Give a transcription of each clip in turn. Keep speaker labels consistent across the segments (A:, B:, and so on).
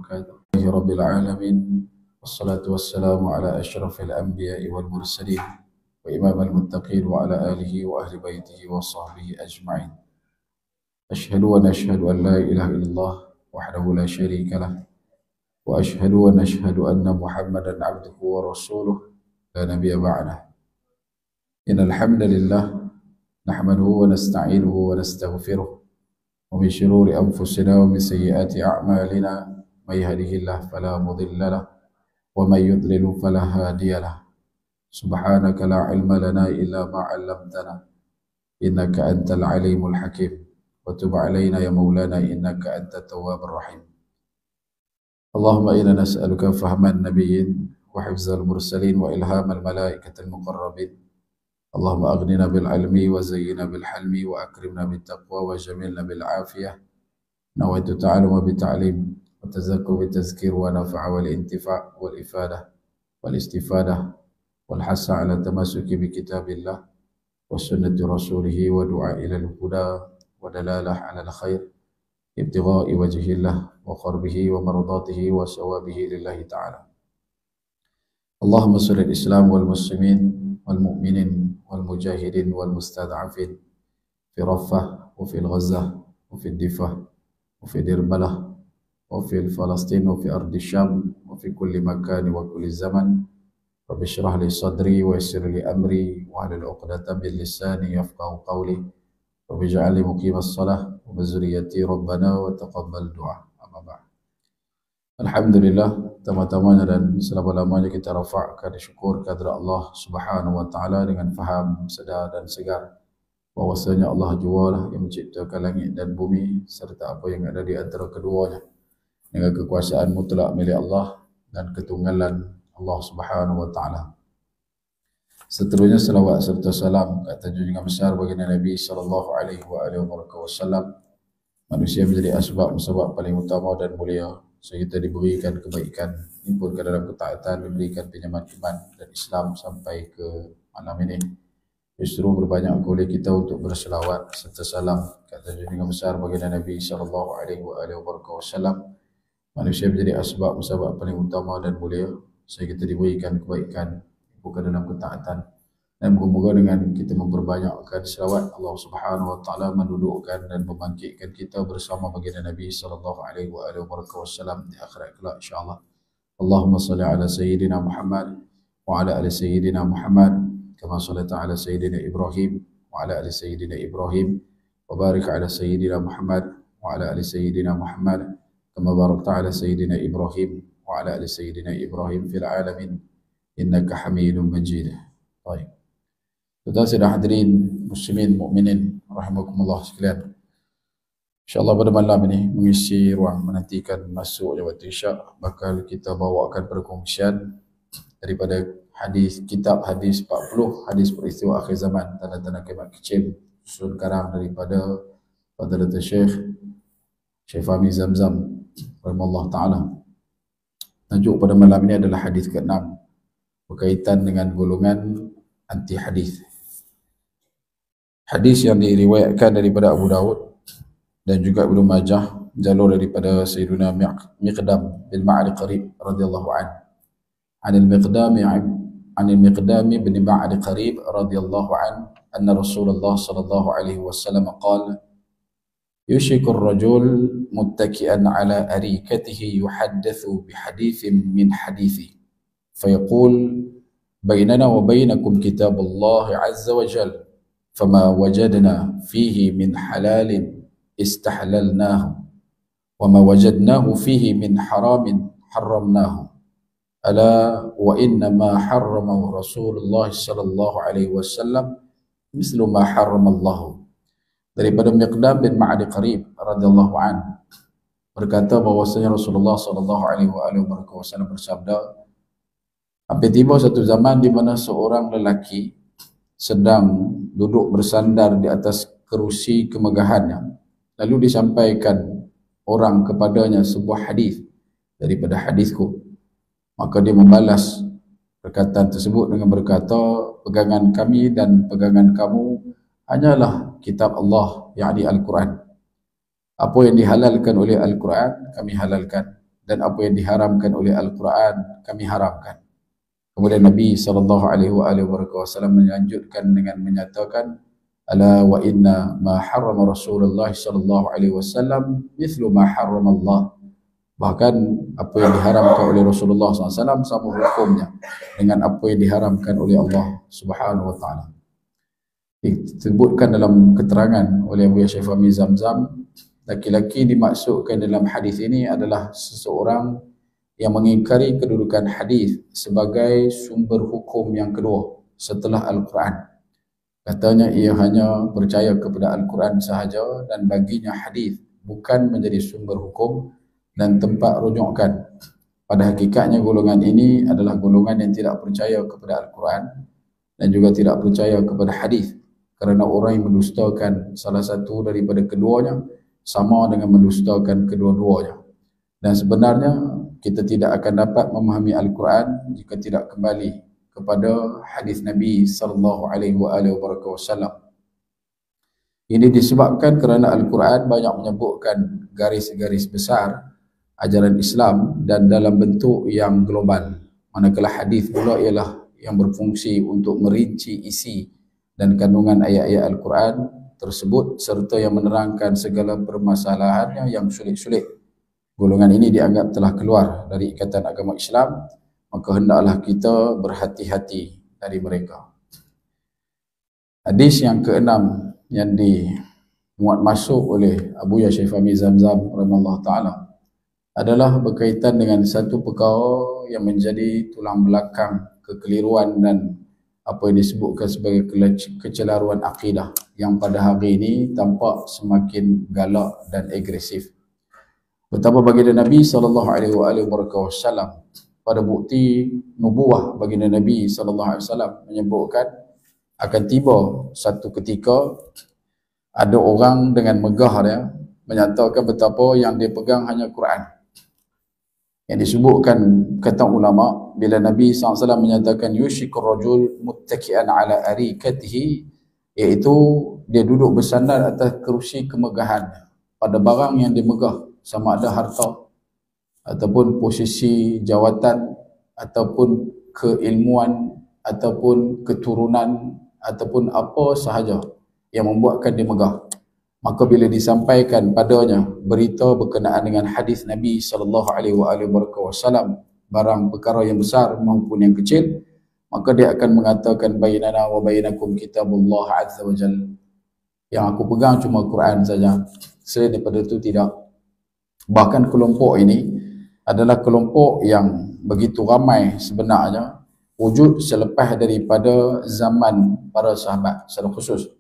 A: وبركاته. رب العالمين، والصلاة والسلام على أشرف الأنبياء والمرسلين وإمام المتقين وعلى آله وأهل بيته وصحبه أجمعين. أشهد ونشهد أن لا إله إلا الله وحده لا شريك له، وأشهد ونشهد أن محمدا عبده ورسوله لا نبي بعده. إن الحمد لله نحمده ونستعينه ونستغفره ومن شرور أنفسنا ومن سيئات أعمالنا من يهده الله فلا مضل له ومن يضلل فلا هادي له. سبحانك لا علم لنا إلا ما علمتنا إنك أنت العليم الحكيم، وتب علينا يا مولانا إنك أنت التواب الرحيم. اللهم إنا نسألك فهم النبيين وحفظ المرسلين وإلهام الملائكة المقربين. اللهم أغننا بالعلم وزينا بالحلم وأكرمنا بالتقوى وجملنا بالعافية. نويت التعلم بالتعليم والتذكر بالتذكير ونفع والانتفاع والإفادة والاستفادة والحث على التمسك بكتاب الله وسنة رسوله ودعاء إلى الهدى ودلالة على الخير ابتغاء وجه الله وقربه ومرضاته وثوابه لله تعالى. اللهم صل الإسلام والمسلمين والمؤمنين والمجاهدين والمستضعفين في رفة وفي الغزة وفي الدفاع وفي دربلة وفي فلسطين وفي أرض الشام وفي كل مكان وكل زمن. رب اشرح لي صدري ويسر لي أمري واحلل عقدة من لساني يفقهوا قولي. رب اجعل لي مقيم الصلاة وذريتي ربنا وتقبل دعاء. أما بعد. Alhamdulillah, pertama-tamanya dan selama-lamanya kita rafa'kan syukur kepada Allah Subhanahu wa taala dengan faham, sedar dan segar bahwasanya Allah jualah yang menciptakan langit dan bumi serta apa yang ada di antara keduanya dengan kekuasaan mutlak milik Allah dan ketunggalan Allah Subhanahu wa taala. Seterusnya salawat serta salam kata junjungan besar baginda Nabi sallallahu alaihi wasallam, manusia menjadi asbab musabab paling utama dan mulia sehingga kita diberikan kebaikan, himpun ke dalam ketaatan, diberikan pinjaman iman dan Islam sampai ke malam ini. Justru berbanyak oleh kita untuk berselawat serta salam kata junjungan besar baginda Nabi sallallahu alaihi wasallam, manusia menjadi asbab musabab paling utama dan mulia sehingga kita diberikan kebaikan, bukan dalam ketaatan. Dan moga-moga dengan kita memperbanyakkan selawat, Allah Subhanahu wa taala mendudukkan dan membangkitkan kita bersama baginda Nabi sallallahu alaihi wasallam di akhirat kelak insyaallah. Allahumma salli ala sayyidina Muhammad wa ala ali sayyidina Muhammad kama shallaita ala sayyidina Ibrahim wa ala ali sayyidina Ibrahim wa barik ala sayyidina Muhammad wa ala ali sayyidina Muhammad kama barakta ala sayyidina Ibrahim wa ala ali sayyidina Ibrahim fil alamin innaka Hamidum Majid. Baik. Tuan-tuan dan hadirin muslimin mukminin rahimakumullah sekalian. InsyaAllah pada malam ini mengisi ruang menantikan masuknya waktu Isyak, bakal kita bawakan perkongsian daripada hadis, kitab hadis 40, hadis peristiwa akhir zaman, tanda-tanda kiamat kecil, susun karang daripada Fadilatul Syekh Fahmi Zamzam rahimahullah taala. Tajuk pada malam ini adalah hadis ke-6 berkaitan dengan golongan anti hadis. Hadis yang diriwayatkan daripada Abu Daud dan juga Ibnu Majah, jalur daripada Sayyidina Miqdam bin Ma'ad Qarib radhiyallahu anhu. An al-Miqdam bin Ma'ad Qarib radhiyallahu anhu anna Rasulullah sallallahu alaihi wasallam qala يشك الرجل متكئا على أريكته يحدث بحديث من حديثه فيقول بيننا وبينكم كتاب الله عز وجل فما وجدنا فيه من حلال استحللناه وما وجدناه فيه من حرام حرمناه ألا وإنما حرم رسول الله صلى الله عليه وسلم مثل ما حرم الله. Daripada Miqdam bin Ma'ad Qarib radhiyallahu anhu berkata bahwasanya Rasulullah sallallahu alaihi wasallam bersabda, hampir tiba satu zaman di mana seorang lelaki sedang duduk bersandar di atas kerusi kemegahannya, lalu disampaikan orang kepadanya sebuah hadis daripada hadisku, maka dia membalas perkataan tersebut dengan berkata, pegangan kami dan pegangan kamu hanyalah kitab Allah, yakni Al-Quran. Apa yang dihalalkan oleh Al-Quran kami halalkan, dan apa yang diharamkan oleh Al-Quran kami haramkan. Kemudian Nabi SAW melanjutkan dengan menyatakan, ala wa inna ma harrama Rasulullah SAW mithlu ma harrama Allah. Bahkan apa yang diharamkan oleh Rasulullah SAW sama hukumnya dengan apa yang diharamkan oleh Allah Subhanahu wa taala. Disebutkan dalam keterangan oleh Abu Syekh Fahmi Zamzam, laki-laki dimaksudkan dalam hadis ini adalah seseorang yang mengingkari kedudukan hadis sebagai sumber hukum yang kedua setelah Al-Quran. Katanya ia hanya percaya kepada Al-Quran sahaja dan baginya hadis bukan menjadi sumber hukum dan tempat rujukan. Pada hakikatnya golongan ini adalah golongan yang tidak percaya kepada Al-Quran dan juga tidak percaya kepada hadis, kerana orang yang mendustakan salah satu daripada keduanya sama dengan mendustakan kedua-duanya. Dan sebenarnya kita tidak akan dapat memahami Al-Quran jika tidak kembali kepada hadis Nabi SAW. Ini disebabkan kerana Al-Quran banyak menyebutkan garis-garis besar ajaran Islam dan dalam bentuk yang global, manakala hadis pula ialah yang berfungsi untuk merinci isi dan kandungan ayat-ayat Al-Quran tersebut serta yang menerangkan segala permasalahannya yang sulit-sulit. Golongan ini dianggap telah keluar dari ikatan agama Islam, maka hendaklah kita berhati-hati dari mereka. Hadis yang keenam yang dimuat masuk oleh Abu Syekh Fahmi Zamzam rahimahullah ta'ala adalah berkaitan dengan satu perkara yang menjadi tulang belakang kekeliruan dan apa yang disebutkan sebagai kecelaruan akidah yang pada hari ini tampak semakin galak dan agresif. Betapa baginda Nabi SAW pada bukti nubuah baginda Nabi SAW menyebutkan akan tiba satu ketika ada orang dengan megah dia menyatakan betapa yang dia pegang hanya Quran. Yang disebutkan kata ulama, bila Nabi SAW menyatakan yushikur rajul muttaki'an ala arikatihi, iaitu dia duduk bersandar atas kerusi kemegahan pada barang yang dia megah, sama ada harta ataupun posisi jawatan ataupun keilmuan ataupun keturunan ataupun apa sahaja yang membuatkan dia megah. Maka bila disampaikan padanya berita berkenaan dengan hadis Nabi SAW, barang perkara yang besar maupun yang kecil, maka dia akan mengatakan bainana wa bainakum kitabullah azza wa jalla. Yang aku pegang cuma Quran saja, selain daripada itu tidak. Bahkan kelompok ini adalah kelompok yang begitu ramai sebenarnya wujud selepas daripada zaman para sahabat secara khusus.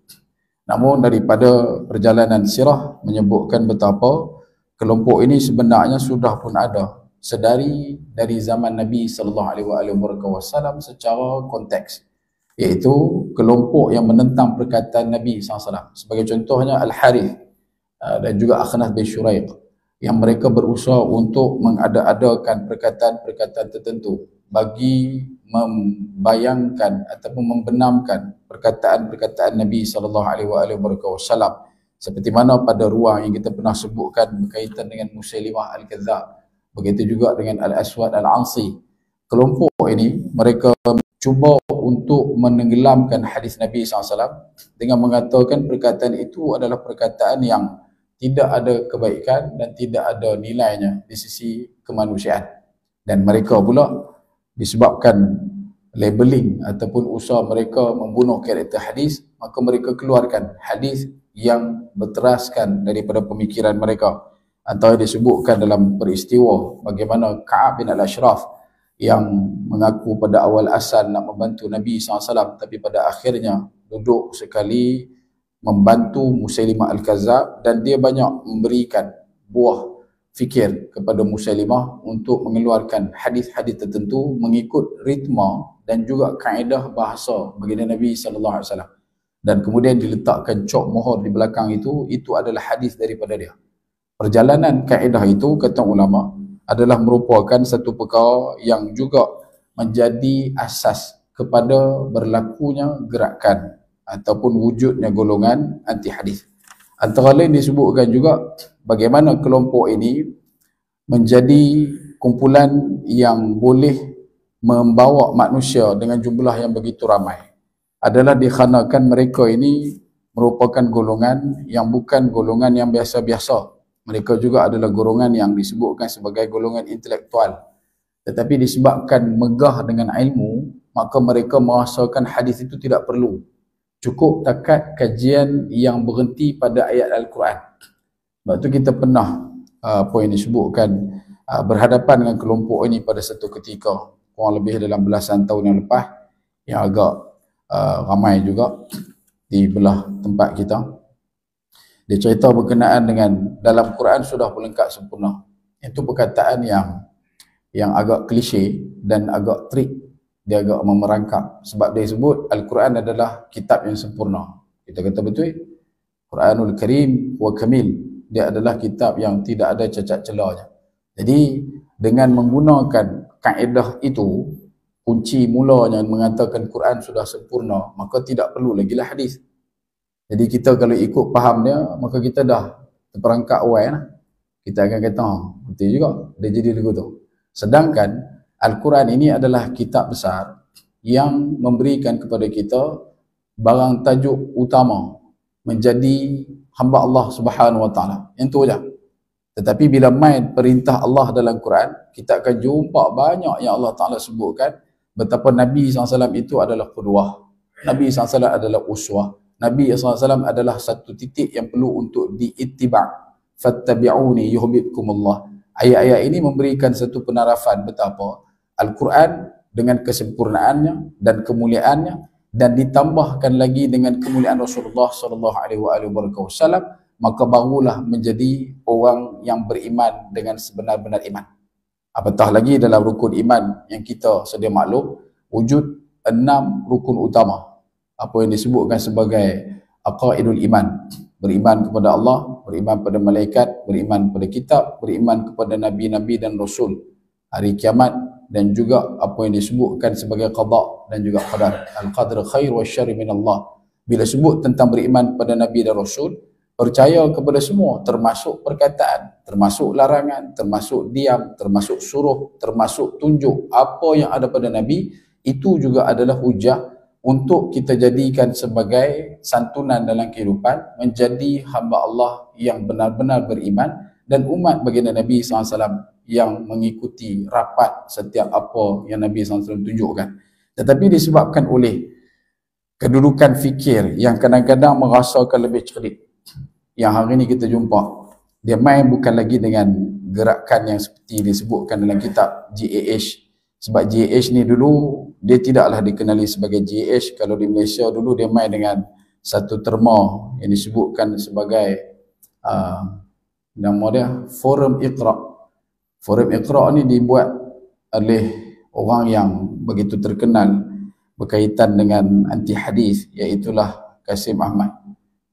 A: Namun daripada perjalanan sirah menyebutkan betapa kelompok ini sebenarnya sudah pun ada sedari dari zaman Nabi SAW secara konteks, iaitu kelompok yang menentang perkataan Nabi SAW. Sebagai contohnya Al-Harith dan juga Akhnas bin Syuraiq, yang mereka berusaha untuk mengada-adakan perkataan-perkataan tertentu bagi membayangkan ataupun membenamkan perkataan-perkataan Nabi SAW, seperti mana pada ruang yang kita pernah sebutkan berkaitan dengan Musailimah Al-Kadzdzab, begitu juga dengan Al-Aswad Al-Ansi. Kelompok ini mereka cuba untuk menenggelamkan hadis Nabi SAW dengan mengatakan perkataan itu adalah perkataan yang tidak ada kebaikan dan tidak ada nilainya di sisi kemanusiaan. Dan mereka pula disebabkan labeling ataupun usaha mereka membunuh karakter hadis, maka mereka keluarkan hadis yang berteraskan daripada pemikiran mereka. Antara disebutkan dalam peristiwa bagaimana Ka'ab bin Al-Ashraf yang mengaku pada awal asal nak membantu Nabi SAW, tapi pada akhirnya duduk sekali membantu Musailimah Al-Kadzdzab, dan dia banyak memberikan buah fikir kepada Musailimah untuk mengeluarkan hadis-hadis tertentu mengikut ritma dan juga kaedah bahasa baginda Nabi SAW, dan kemudian diletakkan cok mohor di belakang itu adalah hadis daripada dia. Perjalanan kaedah itu, kata ulama, adalah merupakan satu perkara yang juga menjadi asas kepada berlakunya gerakan ataupun wujudnya golongan anti hadis. Antara lain disebutkan juga bagaimana kelompok ini menjadi kumpulan yang boleh membawa manusia dengan jumlah yang begitu ramai adalah dikarenakan mereka ini merupakan golongan yang bukan golongan yang biasa-biasa. Mereka juga adalah golongan yang disebutkan sebagai golongan intelektual. Tetapi disebabkan megah dengan ilmu, maka mereka merasakan hadis itu tidak perlu. Cukup takat kajian yang berhenti pada ayat Al-Quran. Sebab tu kita pernah poin disebutkan berhadapan dengan kelompok ini pada satu ketika, kurang lebih dalam belasan tahun yang lepas, yang agak ramai juga di belah tempat kita. Dia cerita berkenaan dengan dalam Quran sudah pelengkap sempurna. Itu perkataan yang agak klise dan agak trik. Dia agak memerangkap sebab dia sebut Al-Quran adalah kitab yang sempurna. Kita kata betul, Quranul Karim wa Kamil, dia adalah kitab yang tidak ada cacat celahnya. Jadi dengan menggunakan kaedah itu, kunci mulanya mengatakan Quran sudah sempurna, maka tidak perlu lagi lah hadis. Jadi kita kalau ikut faham dia, maka kita dah terperangkap awal lah. Kita akan kata, betul juga, dia jadi lagu tu. Sedangkan Al-Quran ini adalah kitab besar yang memberikan kepada kita barang tajuk utama menjadi hamba Allah Subhanahu Wa Taala. Yang tu aja. Tetapi bila main perintah Allah dalam Quran, kita akan jumpa banyak yang Allah Taala sebutkan betapa Nabi SAW itu adalah qudwah. Nabi SAW adalah uswah. Nabi SAW adalah satu titik yang perlu untuk diittiba'. Fattabi'uni yuhibbukumullah. Ayat-ayat ini memberikan satu penarafan betapa Al-Quran dengan kesempurnaannya dan kemuliaannya, dan ditambahkan lagi dengan kemuliaan Rasulullah SAW, maka barulah menjadi orang yang beriman dengan sebenar-benar iman. Apatah lagi dalam rukun iman yang kita sedia maklum, wujud 6 rukun utama, apa yang disebutkan sebagai aqaidul iman. Beriman kepada Allah, beriman pada malaikat, beriman pada kitab, beriman kepada nabi-nabi dan rasul, hari kiamat, dan juga apa yang disebutkan sebagai qada dan juga qadar. Al-qadr khair wa syarri min Allah. Bila sebut tentang beriman pada nabi dan rasul, percaya kepada semua, termasuk perkataan, termasuk larangan, termasuk diam, termasuk suruh, termasuk tunjuk. Apa yang ada pada nabi, itu juga adalah hujah untuk kita jadikan sebagai santunan dalam kehidupan, menjadi hamba Allah yang benar-benar beriman dan umat baginda Nabi SAW yang mengikuti rapat setiap apa yang Nabi SAW tunjukkan. Tetapi disebabkan oleh kedudukan fikir yang kadang-kadang merasakan lebih cerdik, yang hari ini kita jumpa, dia main bukan lagi dengan gerakan yang seperti disebutkan dalam kitab GAH. Sebab GAH ni dulu dia tidaklah dikenali sebagai GAH. Kalau di Malaysia dulu dia main dengan satu terma yang disebutkan sebagai nama dia Forum Iqra. Forum Iqra ni dibuat oleh orang yang begitu terkenal berkaitan dengan anti hadis, iaitulah Kasim Ahmad.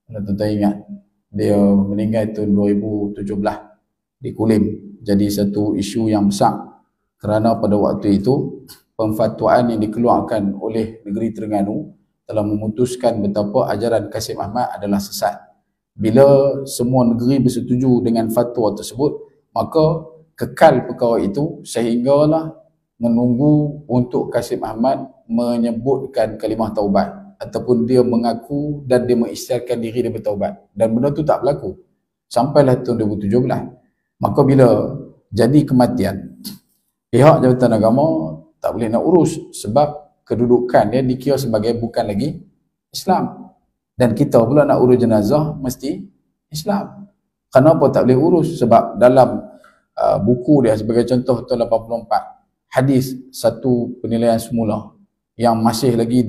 A: Kalau tuan-tuan ingat, dia meninggal tahun 2017 di Kulim. Jadi satu isu yang besar kerana pada waktu itu pemfatwaan yang dikeluarkan oleh negeri Terengganu telah memutuskan betapa ajaran Kasim Ahmad adalah sesat. Bila semua negeri bersetuju dengan fatwa tersebut, maka kekal perkara itu sehinggalah menunggu untuk Kasim Ahmad menyebutkan kalimah taubat ataupun dia mengaku dan dia mengisytiharkan diri dia bertaubat, dan benda tu tak berlaku sampailah tahun 2017. Maka bila jadi kematian, pihak Jabatan Agama tak boleh nak urus sebab kedudukan dia dikira sebagai bukan lagi Islam, dan kita pula nak urus jenazah mesti Islam. Kenapa tak boleh urus? Sebab dalam buku dia sebagai contoh tahun 84, hadis satu penilaian semula yang masih lagi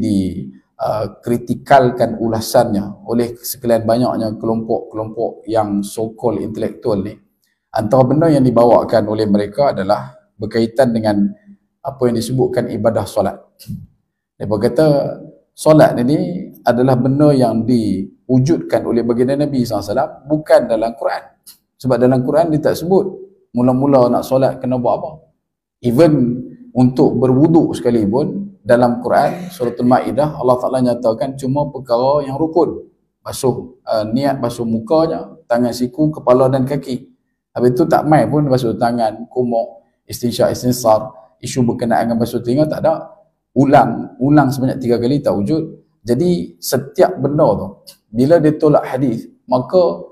A: kritikalkan ulasannya oleh sekalian banyaknya kelompok-kelompok yang so-called intelektual ni. Antara benda yang dibawakan oleh mereka adalah berkaitan dengan apa yang disebutkan ibadah solat. Mereka kata solat ini adalah benda yang diwujudkan oleh baginda Nabi SAW, bukan dalam Quran. Sebab dalam Quran dia tak sebut mula-mula nak solat kena buat apa. Even untuk berwuduk sekalipun dalam Quran surah Al-Ma'idah, Allah Ta'ala nyatakan cuma perkara yang rukun. Basuh niat basuh mukanya, tangan siku, kepala dan kaki. Habis itu tak mai pun basuh tangan, kumuk, istinsar, isu berkenaan dengan basuh telinga tak ada. Ulang sebanyak 3 kali tak wujud. Jadi setiap benda tu bila dia tolak hadis, maka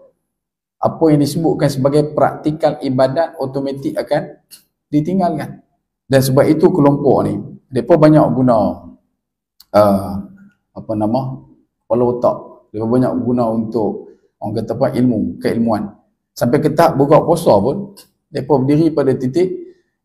A: apa yang disebutkan sebagai praktikal ibadat automatik akan ditinggalkan. Dan sebab itu kelompok ni depa banyak guna kepala otak. Depa banyak guna untuk orang kata apa, keilmuan. Sampai ke tahap buka puasa pun depa berdiri pada titik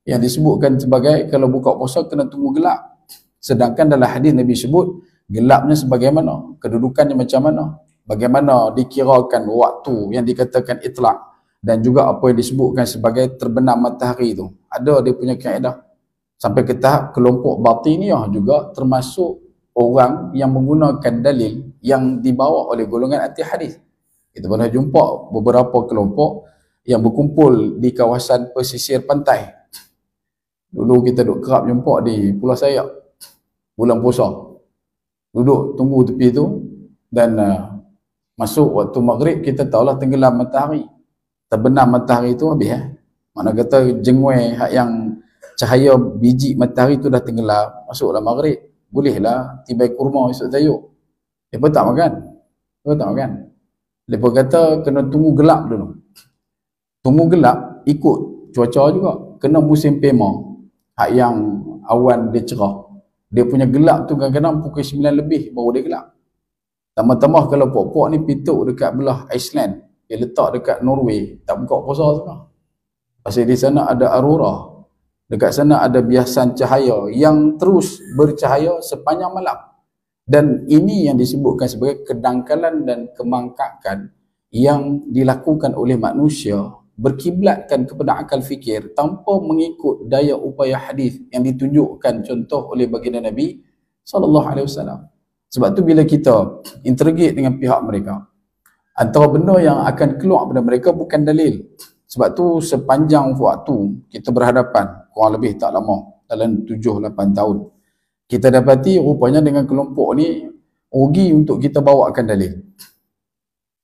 A: yang disebutkan sebagai kalau buka puasa kena tunggu gelap. Sedangkan dalam hadis Nabi sebut gelapnya sebagaimana, kedudukannya macam mana, bagaimana dikirakan waktu yang dikatakan itlaq, dan juga apa yang disebutkan sebagai terbenam matahari itu. Ada dia punya kaedah. Sampai ke tahap kelompok batiniyah juga termasuk orang yang menggunakan dalil yang dibawa oleh golongan anti hadis. Kita pernah jumpa beberapa kelompok yang berkumpul di kawasan pesisir pantai. Dulu kita duk kerap jumpa di Pulau Sayak bulan puasa. Duduk tunggu tepi tu dan masuk waktu maghrib, kita tahulah tenggelam matahari. Terbenam matahari tu habis Mana kata jengwe yang cahaya biji matahari tu dah tenggelam, masuklah maghrib. Bolehlah tibai kurma esok tayuk. Mereka tak makan. Mereka kata kena tunggu gelap dulu. Tunggu gelap ikut cuaca juga. Kena musim pema. Hak yang awan dia cerah. Dia punya gelap tu kadang-kadang pukul 9 lebih baru dia gelap. Tambah-tambah kalau pok-pok ni pituk dekat belah Iceland, dia letak dekat Norway, tak buka puasa sana. Pasal di sana ada aurora. Dekat sana ada biasan cahaya yang terus bercahaya sepanjang malam. Dan ini yang disebutkan sebagai kedangkalan dan kemangkakan yang dilakukan oleh manusia berkiblatkan kepada akal fikir tanpa mengikut daya upaya hadis yang ditunjukkan contoh oleh baginda Nabi SAW. Sebab tu bila kita interrogate dengan pihak mereka, antara benda yang akan keluar pada mereka bukan dalil. Sebab tu sepanjang waktu kita berhadapan, kurang lebih tak lama, dalam 7-8 tahun, kita dapati rupanya dengan kelompok ni rugi untuk kita bawakan dalil.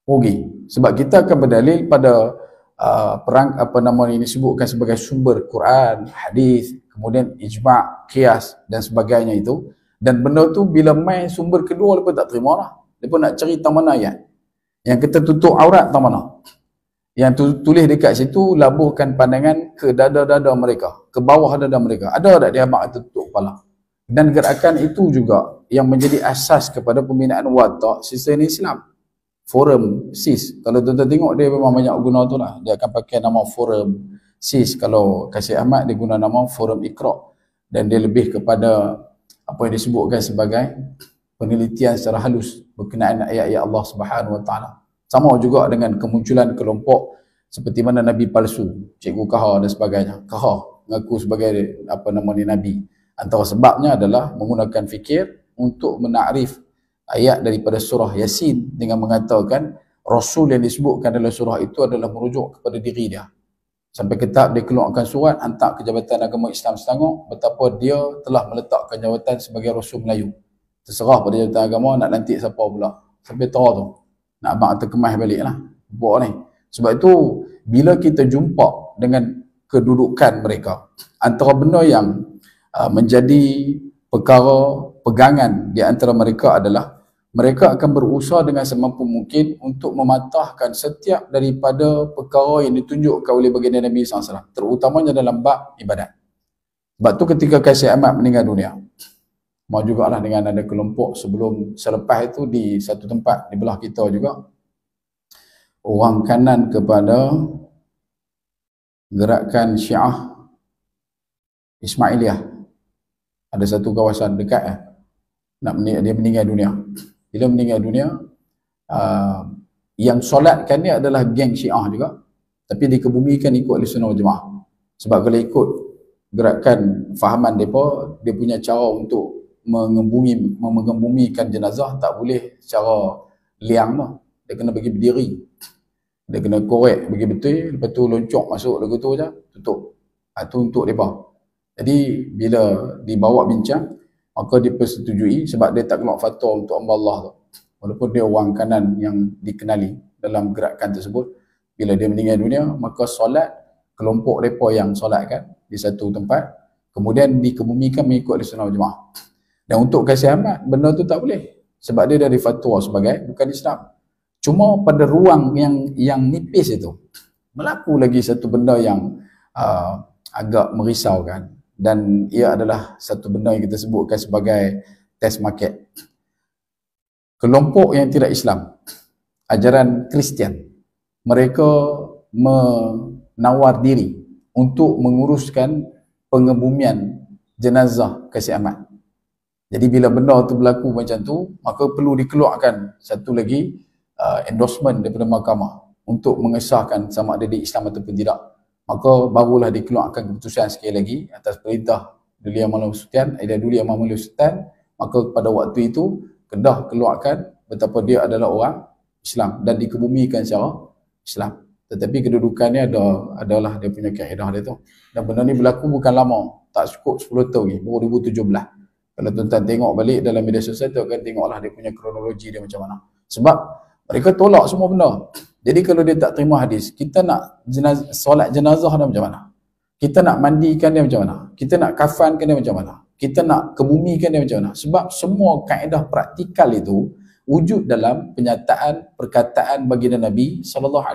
A: Rugi. Sebab kita akan berdalil pada ini disebutkan sebagai sumber Quran, hadis, kemudian ijma', qiyas dan sebagainya itu. Dan benda tu bila main sumber kedua, mereka tak terima lah. Mereka nak cari tak mana ayat yang kita tutup aurat, tak mana yang tulis dekat situ, labuhkan pandangan ke dada-dada mereka, ke bawah dada mereka. Ada tak dia mak tutup kepala? Dan gerakan itu juga yang menjadi asas kepada pembinaan watak sistem Islam. Forum SIS, kalau tuan-tuan tengok dia memang banyak guna tu lah. Dia akan pakai nama forum SIS. Kalau Kasih Ahmad dia guna nama forum Iqra, dan dia lebih kepada apa yang disebutkan sebagai penelitian secara halus berkenaan ayat-ayat Allah Subhanahu Wa Taala. Sama juga dengan kemunculan kelompok seperti mana Nabi palsu, Cikgu Kahar dan sebagainya. Kahar mengaku sebagai Nabi. Antara sebabnya adalah menggunakan fikir untuk menakrif ayat daripada surah Yasin dengan mengatakan Rasul yang disebutkan dalam surah itu adalah merujuk kepada diri dia. Sampai ke tahap dia keluarkan surat hantar ke Jabatan Agama Islam Selangor betapa dia telah meletakkan jawatan sebagai Rasul Melayu. Terserah pada Jabatan Agama nak lantik siapa pula. Sampai tahu tu. Nak abang terkemas balik lah. Buat ni. Sebab itu bila kita jumpa dengan kedudukan mereka, antara benda yang menjadi perkara pegangan di antara mereka adalah mereka akan berusaha dengan semampu mungkin untuk mematahkan setiap daripada perkara yang ditunjukkan oleh baginda Nabi SAW, terutamanya dalam bab ibadat. Sebab tu ketika Kasih Ahmad meninggal dunia, mau jugalah dengan ada kelompok selepas itu di satu tempat di belah kita juga, orang kanan kepada gerakan Syiah Ismailiyah, ada satu kawasan dekat dia meninggal dunia. Bila meninggal dunia, yang solatkan dia adalah geng Syiah juga, tapi dikebumikan ikut Ahlussunnah wal Jamaah. Sebab kalau ikut gerakan fahaman mereka, dia punya cara untuk mengembumikan jenazah tak boleh secara liang lah. Dia kena bagi berdiri, dia kena korek bagi betul, lepas tu loncok masuk lagu tu je, tutup. Itu untuk mereka. Jadi bila dibawa bincang, maka dipersetujui sebab dia tak keluar fatwa untuk hamba Allah tu. Walaupun dia orang kanan yang dikenali dalam gerakan tersebut, bila dia meninggal dunia, maka solat kelompok mereka yang solatkan di satu tempat, kemudian dikebumikan mengikut Ahlussunnah wal Jamaah. Dan untuk kasih amat, benda tu tak boleh. Sebab dia dari fatwa sebagai bukan Islam. Cuma pada ruang yang nipis itu, berlaku lagi satu benda yang agak merisaukan. Dan ia adalah satu benda yang kita sebutkan sebagai test market. Kelompok yang tidak Islam, ajaran Kristian, mereka menawar diri untuk menguruskan pengebumian jenazah kasih amat. Jadi bila benda tu berlaku macam tu, maka perlu dikeluarkan satu lagi endorsement daripada mahkamah untuk mengesahkan sama ada di Islam ataupun tidak. Maka barulah dikeluarkan keputusan sekali lagi atas perintah Duli Amal Sultan, Duli Amal Sultan. Maka pada waktu itu Kedah keluarkan betapa dia adalah orang Islam dan dikebumikan secara Islam. Tetapi kedudukannya adalah dia punya kaedah dia tu. Dan benda ni berlaku bukan lama, tak cukup 10 tahun ni, baru 2017. Kalau tuan-tuan tengok balik dalam media sosial tu akan tengoklah dia punya kronologi dia macam mana. Sebab mereka tolak semua benda. Jadi kalau dia tak terima hadis, kita nak solat jenazah dia macam mana? Kita nak mandikan dia macam mana? Kita nak kafankan dia macam mana? Kita nak kebumikan dia macam mana? Sebab semua kaedah praktikal itu wujud dalam penyataan perkataan baginda Nabi SAW.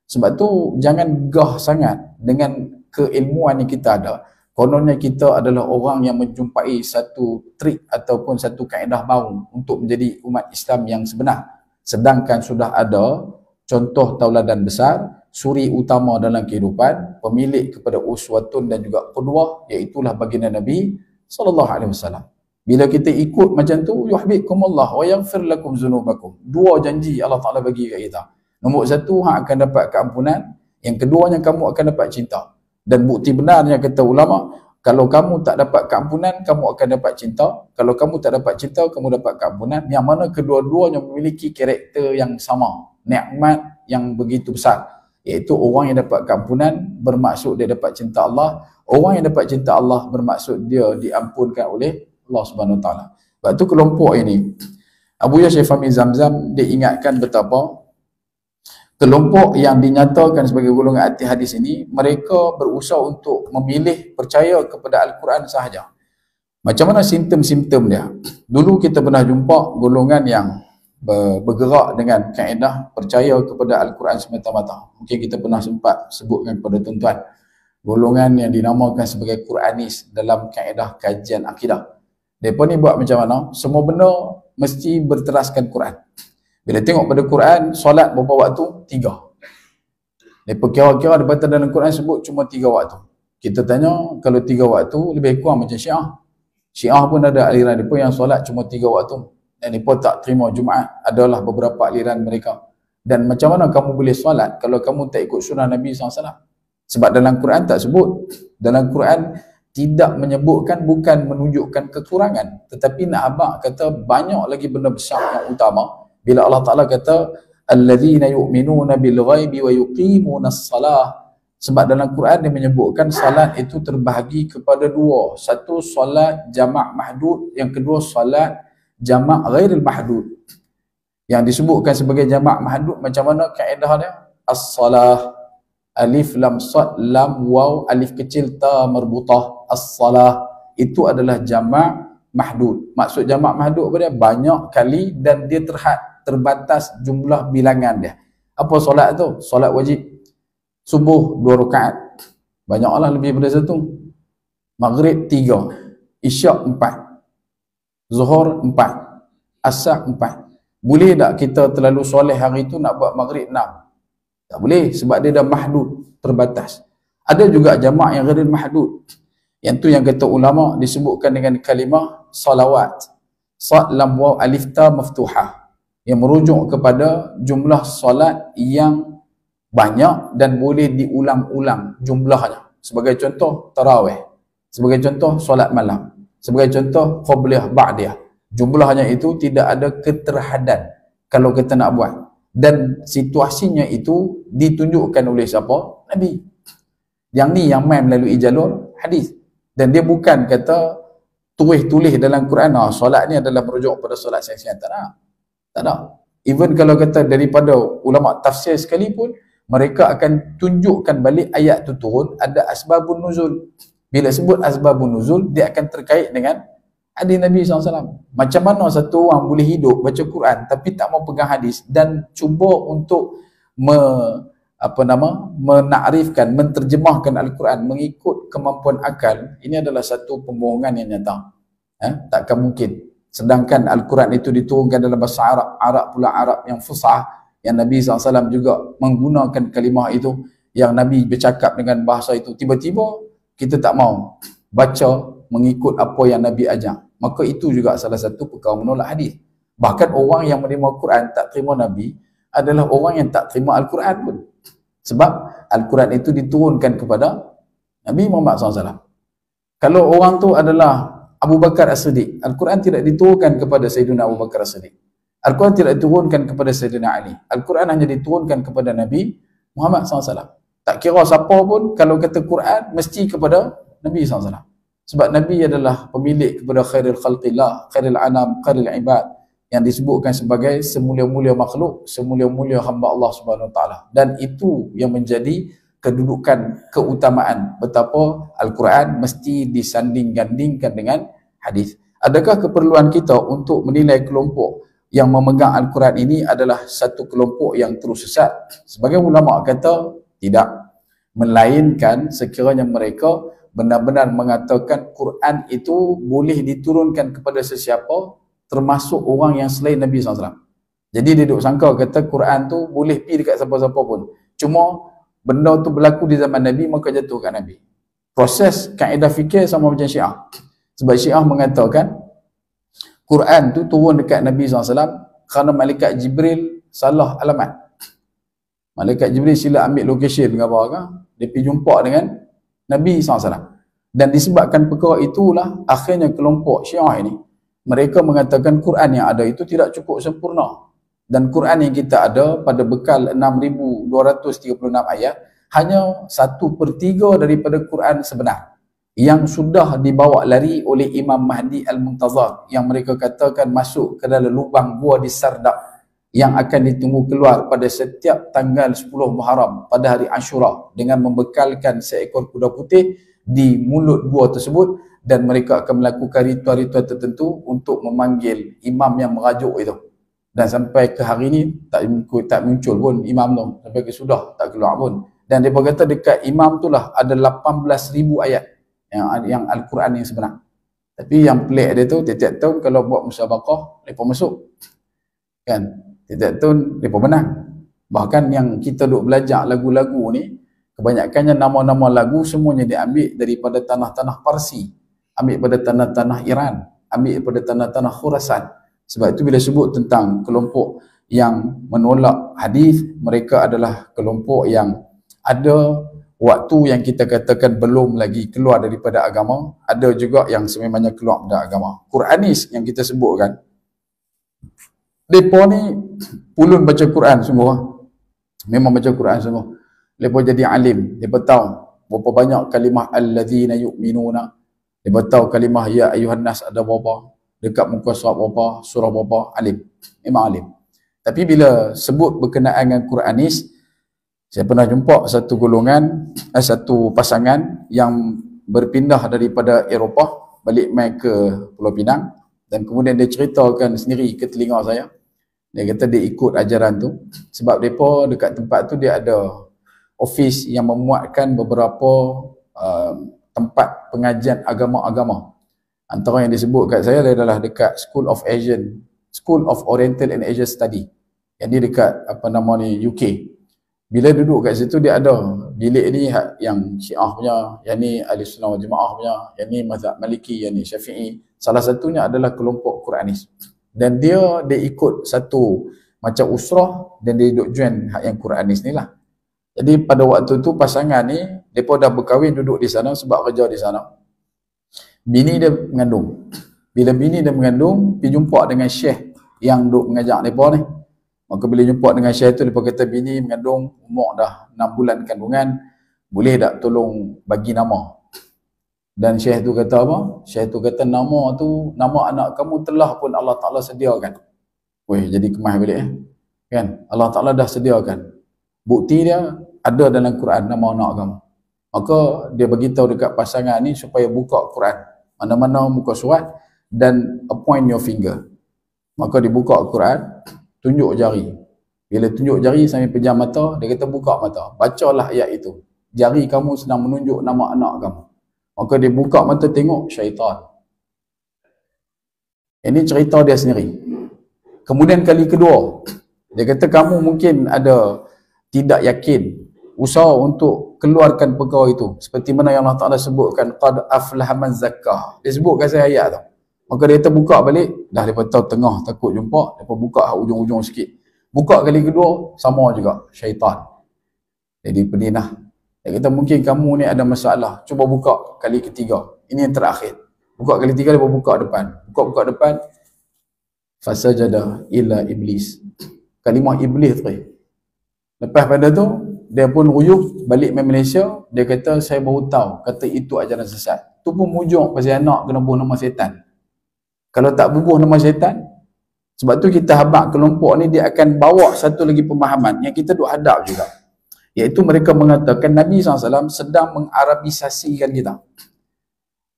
A: Sebab tu jangan gah sangat dengan keilmuan yang kita ada. Kononnya kita adalah orang yang menjumpai satu trik ataupun satu kaedah baru untuk menjadi umat Islam yang sebenar. Sedangkan sudah ada contoh tauladan besar, suri utama dalam kehidupan, pemilik kepada uswatun dan juga qudwah, iaitulah baginda Nabi SAW. Bila kita ikut macam tu, yuhibbukumullah wa yaghfir lakum dzunubakum. Dua janji Allah Taala bagi kat kita. Nombor satu, hang akan dapat keampunan. Yang keduanya, kamu akan dapat cinta. Dan bukti benarnya kata ulama, kalau kamu tak dapat keampunan, kamu akan dapat cinta. Kalau kamu tak dapat cinta, kamu dapat keampunan. Yang mana kedua-duanya memiliki karakter yang sama. Nikmat yang begitu besar. Iaitu orang yang dapat keampunan bermaksud dia dapat cinta Allah. Orang yang dapat cinta Allah bermaksud dia diampunkan oleh Allah Subhanahu Wa Taala. Sebab tu kelompok ini, Abu Yahya Fahmi Zamzam, dia ingatkan betapa kelompok yang dinyatakan sebagai golongan anti hadis ini, mereka berusaha untuk memilih percaya kepada Al-Quran sahaja. Macam mana simptom-simptom dia? Dulu kita pernah jumpa golongan yang bergerak dengan kaedah percaya kepada Al-Quran semata-mata. Mungkin kita pernah sempat sebutkan kepada tuan-tuan. Golongan yang dinamakan sebagai Quranis dalam kaedah kajian akidah. Mereka ni buat macam mana? Semua benda mesti berteraskan Quran. Bila tengok pada Quran, solat berapa waktu? 3. Mereka kira-kira daripada dalam Quran sebut cuma 3 waktu. Kita tanya, kalau 3 waktu lebih kurang macam Syiah. Syiah pun ada aliran mereka yang solat cuma 3 waktu. Dan mereka tak terima Jumaat. Adalah beberapa aliran mereka. Dan macam mana kamu boleh solat kalau kamu tak ikut sunnah Nabi SAW? Sebab dalam Quran tak sebut. Dalam Quran tidak menyebutkan, bukan menunjukkan kekurangan. Tetapi nak abang kata banyak lagi benda besar yang utama. Bila Allah Ta'ala kata alladzina yu'minuna bil ghaibi wa yuqimuna as-salah. Sebab dalam Quran dia menyebutkan salat itu terbahagi kepada 2. Satu salat jamak mahdud, yang kedua salat jamak ghairil mahdud. Yang disebutkan sebagai jamak mahdud macam mana kaedah dia? As-salah, alif lam sad lam waw alif kecil ta marbutah, as-salah. Itu adalah jamak mahdud. Maksud jamak mahdud apa dia? Banyak kali dan dia terbatas jumlah bilangan dia. Apa solat tu? Solat wajib. Subuh 2 rakaat. Banyaklah lebih daripada 1. Maghrib 3. Isyak 4. Zuhur 4. Asar 4. Boleh tak kita terlalu soleh hari tu nak buat maghrib 6? Tak boleh, sebab dia dah mahdud, terbatas. Ada juga jamak yang ghairil mahdud. Yang tu yang kata ulama disebutkan dengan kalimah salawat. Sad lam waw alif ta maftuhah. Yang merujuk kepada jumlah solat yang banyak dan boleh diulang-ulang jumlahnya. Sebagai contoh tarawih, sebagai contoh solat malam, sebagai contoh qabliyah ba'diyah. Jumlahnya itu tidak ada keterhadan kalau kita nak buat. Dan situasinya itu ditunjukkan oleh siapa? Nabi. Yang ni yang main melalui jalur hadis. Dan dia bukan kata tulis dalam Quran, solat ni adalah merujuk pada solat siang-siang. Tak ada. Even kalau kata daripada ulama tafsir sekalipun, mereka akan tunjukkan balik ayat tu turun ada asbabun nuzul. Bila sebut asbabun nuzul, dia akan terkait dengan hadis Nabi SAW. Macam mana satu orang boleh hidup baca Quran tapi tak mau pegang hadis dan cuba untuk menakrifkan, menterjemahkan Al-Quran mengikut kemampuan akal, ini adalah satu pembohongan yang nyata. Takkan mungkin. Sedangkan Al-Quran itu diturunkan dalam bahasa Arab, Arab pula Arab yang fusah, yang Nabi SAW juga menggunakan kalimah itu, yang Nabi bercakap dengan bahasa itu. Tiba-tiba kita tak mau baca mengikut apa yang Nabi ajar. Maka itu juga salah satu perkara menolak hadis. Bahkan orang yang menerima Quran tak terima Nabi adalah orang yang tak terima Al-Quran pun. Sebab Al-Quran itu diturunkan kepada Nabi Muhammad SAW. Kalau orang tu adalah Abu Bakar As-Siddiq, Al-Quran tidak diturunkan kepada Sayyidina Abu Bakar As-Siddiq. Al-Quran tidak diturunkan kepada Sayyidina Ali. Al-Quran hanya diturunkan kepada Nabi Muhammad SAW. Tak kira siapa pun, kalau kata Quran, mesti kepada Nabi SAW. Sebab Nabi adalah pemilik kepada khairul khalqillah, khairul anam, khairul ibad, yang disebutkan sebagai semulia-mulia makhluk, semulia-mulia hamba Allah Subhanahu Wa Taala. Dan itu yang menjadi kedudukan, keutamaan betapa Al-Quran mesti disanding-gandingkan dengan hadis. Adakah keperluan kita untuk menilai kelompok yang memegang Al-Quran ini adalah satu kelompok yang terus sesat? Sebagai ulama kata tidak, melainkan sekiranya mereka benar-benar mengatakan Quran itu boleh diturunkan kepada sesiapa, termasuk orang yang selain Nabi SAW. Jadi dia duk sangka kata Quran tu boleh pergi dekat siapa-siapa pun. Cuma benda tu berlaku di zaman Nabi, maka jatuh kat Nabi. Proses kaedah fikir sama macam Syiah. Sebab Syiah mengatakan Quran tu turun dekat Nabi SAW kerana malaikat Jibril salah alamat. Malaikat Jibril sila ambil location ke apa ke, dia pergi jumpa dengan Nabi SAW. Dan disebabkan perkara itulah akhirnya kelompok Syiah ini, mereka mengatakan Quran yang ada itu tidak cukup sempurna. Dan Quran yang kita ada pada bekal 6,236 ayat hanya 1/3 daripada Quran sebenar yang sudah dibawa lari oleh Imam Mahdi Al-Muntazar, yang mereka katakan masuk ke dalam lubang gua di Sardab yang akan ditunggu keluar pada setiap tanggal 10 Muharram pada hari Ashura, dengan membekalkan seekor kuda putih di mulut gua tersebut, dan mereka akan melakukan ritual-ritual tertentu untuk memanggil imam yang merajuk itu. Dan sampai ke hari ini tak muncul pun imam tu, sampai ke sudah tak keluar pun. Dan dia berkata dekat imam tu lah ada 18,000 ayat yang Al-Quran yang sebenar. Tapi yang pelik dia tu, tiap-tiap tahun kalau buat musabaqah, mereka masuk. Kan? Tiap-tiap tahun mereka menang. Bahkan yang kita duk belajar lagu-lagu ni, kebanyakannya nama-nama lagu semuanya diambil daripada tanah-tanah Parsi, ambil pada tanah-tanah Iran, ambil pada tanah-tanah Khurasan. Sebab itu bila sebut tentang kelompok yang menolak hadis, mereka adalah kelompok yang ada waktu yang kita katakan belum lagi keluar daripada agama, ada juga yang sememangnya keluar daripada agama. Quranis yang kita sebutkan, mereka ni pulun baca Quran sungguh. Memang baca Quran sungguh. Mereka jadi alim. Mereka tahu berapa banyak kalimah alladzina yu'minuna. Mereka tahu kalimah ya ayuhan nas ada berapa, dekat muka surat berapa, surah berapa, alim. Memang alim. Tapi bila sebut berkenaan dengan Quranis, saya pernah jumpa satu golongan, satu pasangan yang berpindah daripada Eropah balik mai ke Pulau Pinang, dan kemudian dia ceritakan sendiri ke telinga saya. Dia kata dia ikut ajaran tu sebab depa dekat tempat tu dia ada office yang memuatkan beberapa tempat pengajian agama-agama. Antara yang disebut kat saya adalah dekat School of Oriental and Asian Study. Yang ni dekat UK. Bila duduk kat situ dia ada bilik ni yang Syiah punya, yang ni Ahlussunnah wal Jamaah punya, yang ni mazhab Maliki, yang ni Syafi'i. Salah satunya adalah kelompok Quranis. Dan dia ikut satu macam usrah, dan dia duduk join yang Quranis ni lah. Jadi pada waktu tu pasangan ni, mereka dah berkahwin duduk di sana sebab kerja di sana. Bini dia mengandung. Bila bini dia mengandung, pergi jumpa dengan syekh yang duduk mengajak mereka ni. Maka bila jumpa dengan syekh tu, mereka kata bini mengandung, umur dah 6 bulan kandungan, boleh tak tolong bagi nama? Dan syekh tu kata apa? Syekh tu kata nama anak kamu telah pun Allah Ta'ala sediakan. Weh, jadi kemas balik kan? Allah Ta'ala dah sediakan. Bukti dia ada dalam Quran nama anak agama. Maka dia beritahu dekat pasangan ni supaya buka Quran. Mana-mana muka surat dan point your finger. Maka dibuka Quran, tunjuk jari. Bila tunjuk jari sambil pejam mata, dia kata buka mata. Bacalah ayat itu. Jari kamu sedang menunjuk nama anak kamu. Maka dia buka mata tengok syaitan. Ini cerita dia sendiri. Kemudian kali kedua, dia kata kamu mungkin ada tidak yakin, usaha untuk keluarkan perkara itu. Seperti mana yang Allah Ta'ala sebutkan, qad aflaha man zakkah. Dia sebutkan saya ayat tu. Maka dia terbuka balik, dah dia tahu tengah takut jumpa, dia buka ujung-ujung sikit. Buka kali kedua, sama juga, syaitan. Jadi peninah. Dia kata mungkin kamu ni ada masalah, cuba buka kali ketiga. Ini yang terakhir. Buka kali tiga, dia buka depan. Buka depan, fasajada illa iblis. Kalimah iblis tu. Lepas pada tu, dia pun ruyuk balik ke Malaysia. Dia kata saya baru tahu, kata itu ajaran sesat. Tu pun mujuk pasal anak kena bubuh nama syaitan. Kalau tak bubuh nama syaitan, sebab tu kita habaq kelompok ni dia akan bawa satu lagi pemahaman yang kita duk hadap juga. Iaitu mereka mengatakan Nabi SAW sedang mengarabisasikan kita.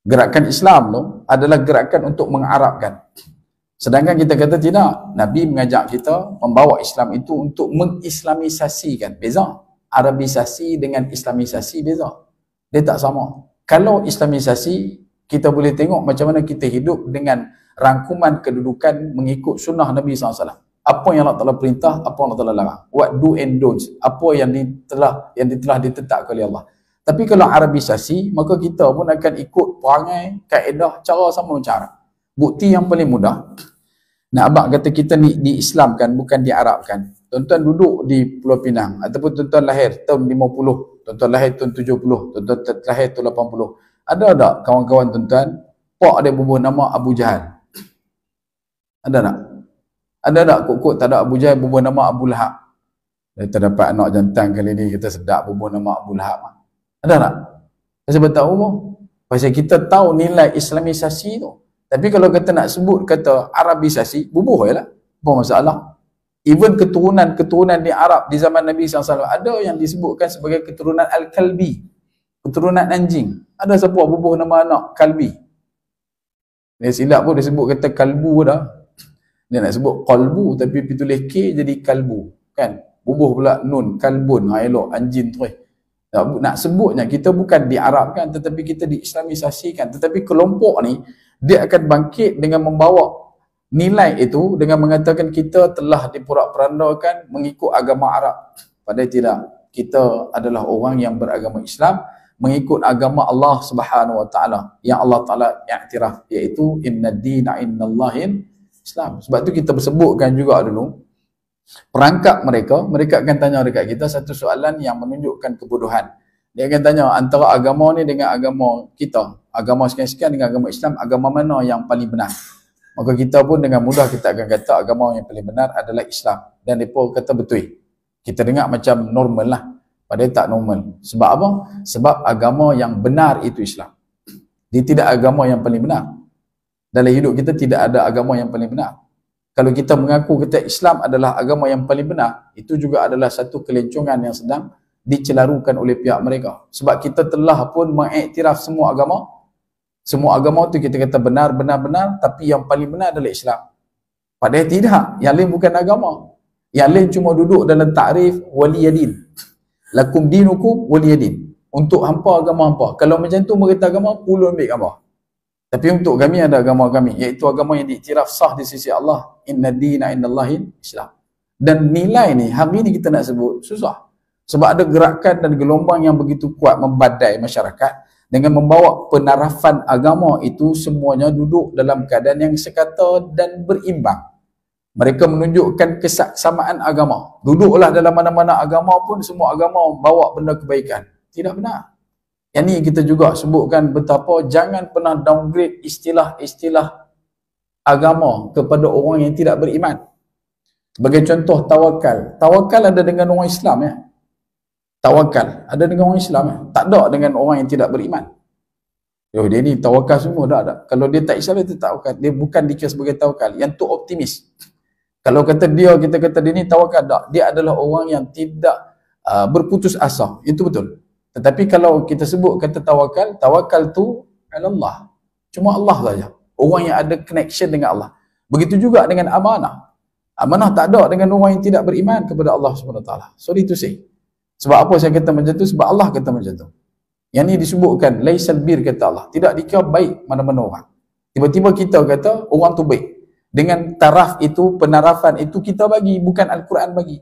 A: Gerakan Islam tu adalah gerakan untuk mengarabkan. Sedangkan kita kata tidak. Nabi mengajak kita membawa Islam itu untuk mengislamisasikan. Beza. Arabisasi dengan islamisasi beza. Dia tak sama. Kalau islamisasi, kita boleh tengok macam mana kita hidup dengan rangkuman kedudukan mengikut sunnah Nabi SAW. Apa yang Allah Ta'ala perintah, apa yang Allah Ta'ala larang. What do and don'ts. Apa yang telah ditetapkan oleh Allah. Tapi kalau Arabisasi, maka kita pun akan ikut perangai, kaedah, cara sama cara. Bukti yang paling mudah, nak abang kata kita ni diislamkan, bukan diarabkan. Tuan-tuan duduk di Pulau Pinang, ataupun tuan-tuan lahir tahun 50, tuan-tuan lahir tahun 70, tuan-tuan lahir tahun 80. Ada tak kawan-kawan tuan-tuan, pak dia bubuh nama Abu Jahal? Ada tak? Ada tak kok tak ada Abu Jahal bubuh nama Abu Lahab? Kita dapat anak jantan kali ni, kita sedap bubuh nama Abu Lahab. Ada tak? Pasal tahu apa? Pasal kita tahu nilai islamisasi tu. Tapi kalau kita nak sebut kata Arabisasi, bubuh je lah. Apa masalah? Even keturunan di Arab di zaman Nabi SAW, ada yang disebutkan sebagai keturunan Al-Kalbi. Keturunan anjing. Ada siapa bubuh nama anak Kalbi? Dia silap pun dia sebut kata kalbu dah. Dia nak sebut qalbu tapi pitulis K jadi kalbu. Kan? Bubuh pula nun, kalbun. Ha, elok, anjing tu. Nak sebutnya kita bukan diarabkan tetapi kita diislamisasikan. Tetapi kelompok ni dia akan bangkit dengan membawa nilai itu dengan mengatakan kita telah diporak-perandakan mengikut agama Arab. Padahal tidak. Kita adalah orang yang beragama Islam mengikut agama Allah Subhanahu Wa Taala yang Allah Taala iktiraf, iaitu inna dina innallahin Islam. Sebab tu kita sebutkan juga dulu perangkap mereka akan tanya dekat kita satu soalan yang menunjukkan kebodohan. Dia akan tanya antara agama ni dengan agama kita, agama sekian-sekian dengan agama Islam, agama mana yang paling benar? Maka kita pun dengan mudah kita akan kata agama yang paling benar adalah Islam. Dan mereka kata betul. Kita dengar macam normal lah. Padahal tak normal. Sebab apa? Sebab agama yang benar itu Islam. Dia tidak agama yang paling benar. Dalam hidup kita tidak ada agama yang paling benar. Kalau kita mengaku kita Islam adalah agama yang paling benar, itu juga adalah satu kelencongan yang sedang dicelarukan oleh pihak mereka. Sebab kita telah pun mengiktiraf semua agama. Semua agama tu kita kata benar, tapi yang paling benar adalah Islam. Padahal tidak. Yang lain bukan agama. Yang lain cuma duduk dalam takrif waliyadin. Lakum dinukum waliyadin. Untuk hampa agama hampa. Kalau macam tu mereka agama, puluh ambil gambar. Tapi untuk kami ada agama kami, iaitu agama yang diiktiraf sah di sisi Allah. Inna dina innallahin Islam. Dan nilai ni, hari ni kita nak sebut, susah. Sebab ada gerakan dan gelombang yang begitu kuat membadai masyarakat dengan membawa penarafan agama itu semuanya duduk dalam keadaan yang sekata dan berimbang. Mereka menunjukkan kesaksamaan agama. Duduklah dalam mana-mana agama pun semua agama bawa benda kebaikan. Tidak benar. Yang ni kita juga sebutkan betapa jangan pernah downgrade istilah-istilah agama kepada orang yang tidak beriman. Sebagai contoh tawakal. Tawakal ada dengan orang Islam ya. Tawakal ada dengan orang Islam ya. Tak ada dengan orang yang tidak beriman. Yo, dia ni tawakal semua dah ada. Kalau dia tak Islam dia tak tawakal. Dia bukan dikira sebagai tawakal. Yang tu optimis. Kalau kata dia, kita kata dia ni tawakal tak. Dia adalah orang yang tidak berputus asa. Itu betul. Tetapi kalau kita sebut kata tawakal, tawakal tu ala Allah. Cuma Allah saja. Orang yang ada connection dengan Allah. Begitu juga dengan amanah. Amanah tak ada dengan orang yang tidak beriman kepada Allah SWT. Sorry to say. Sebab apa saya kata macam tu? Sebab Allah kata macam tu. Yang ni disebutkan laisal bir, kata Allah. Tidak dikira baik mana-mana orang. Tiba-tiba kita kata orang tu baik. Dengan taraf itu, penarafan itu kita bagi, bukan Al-Quran bagi.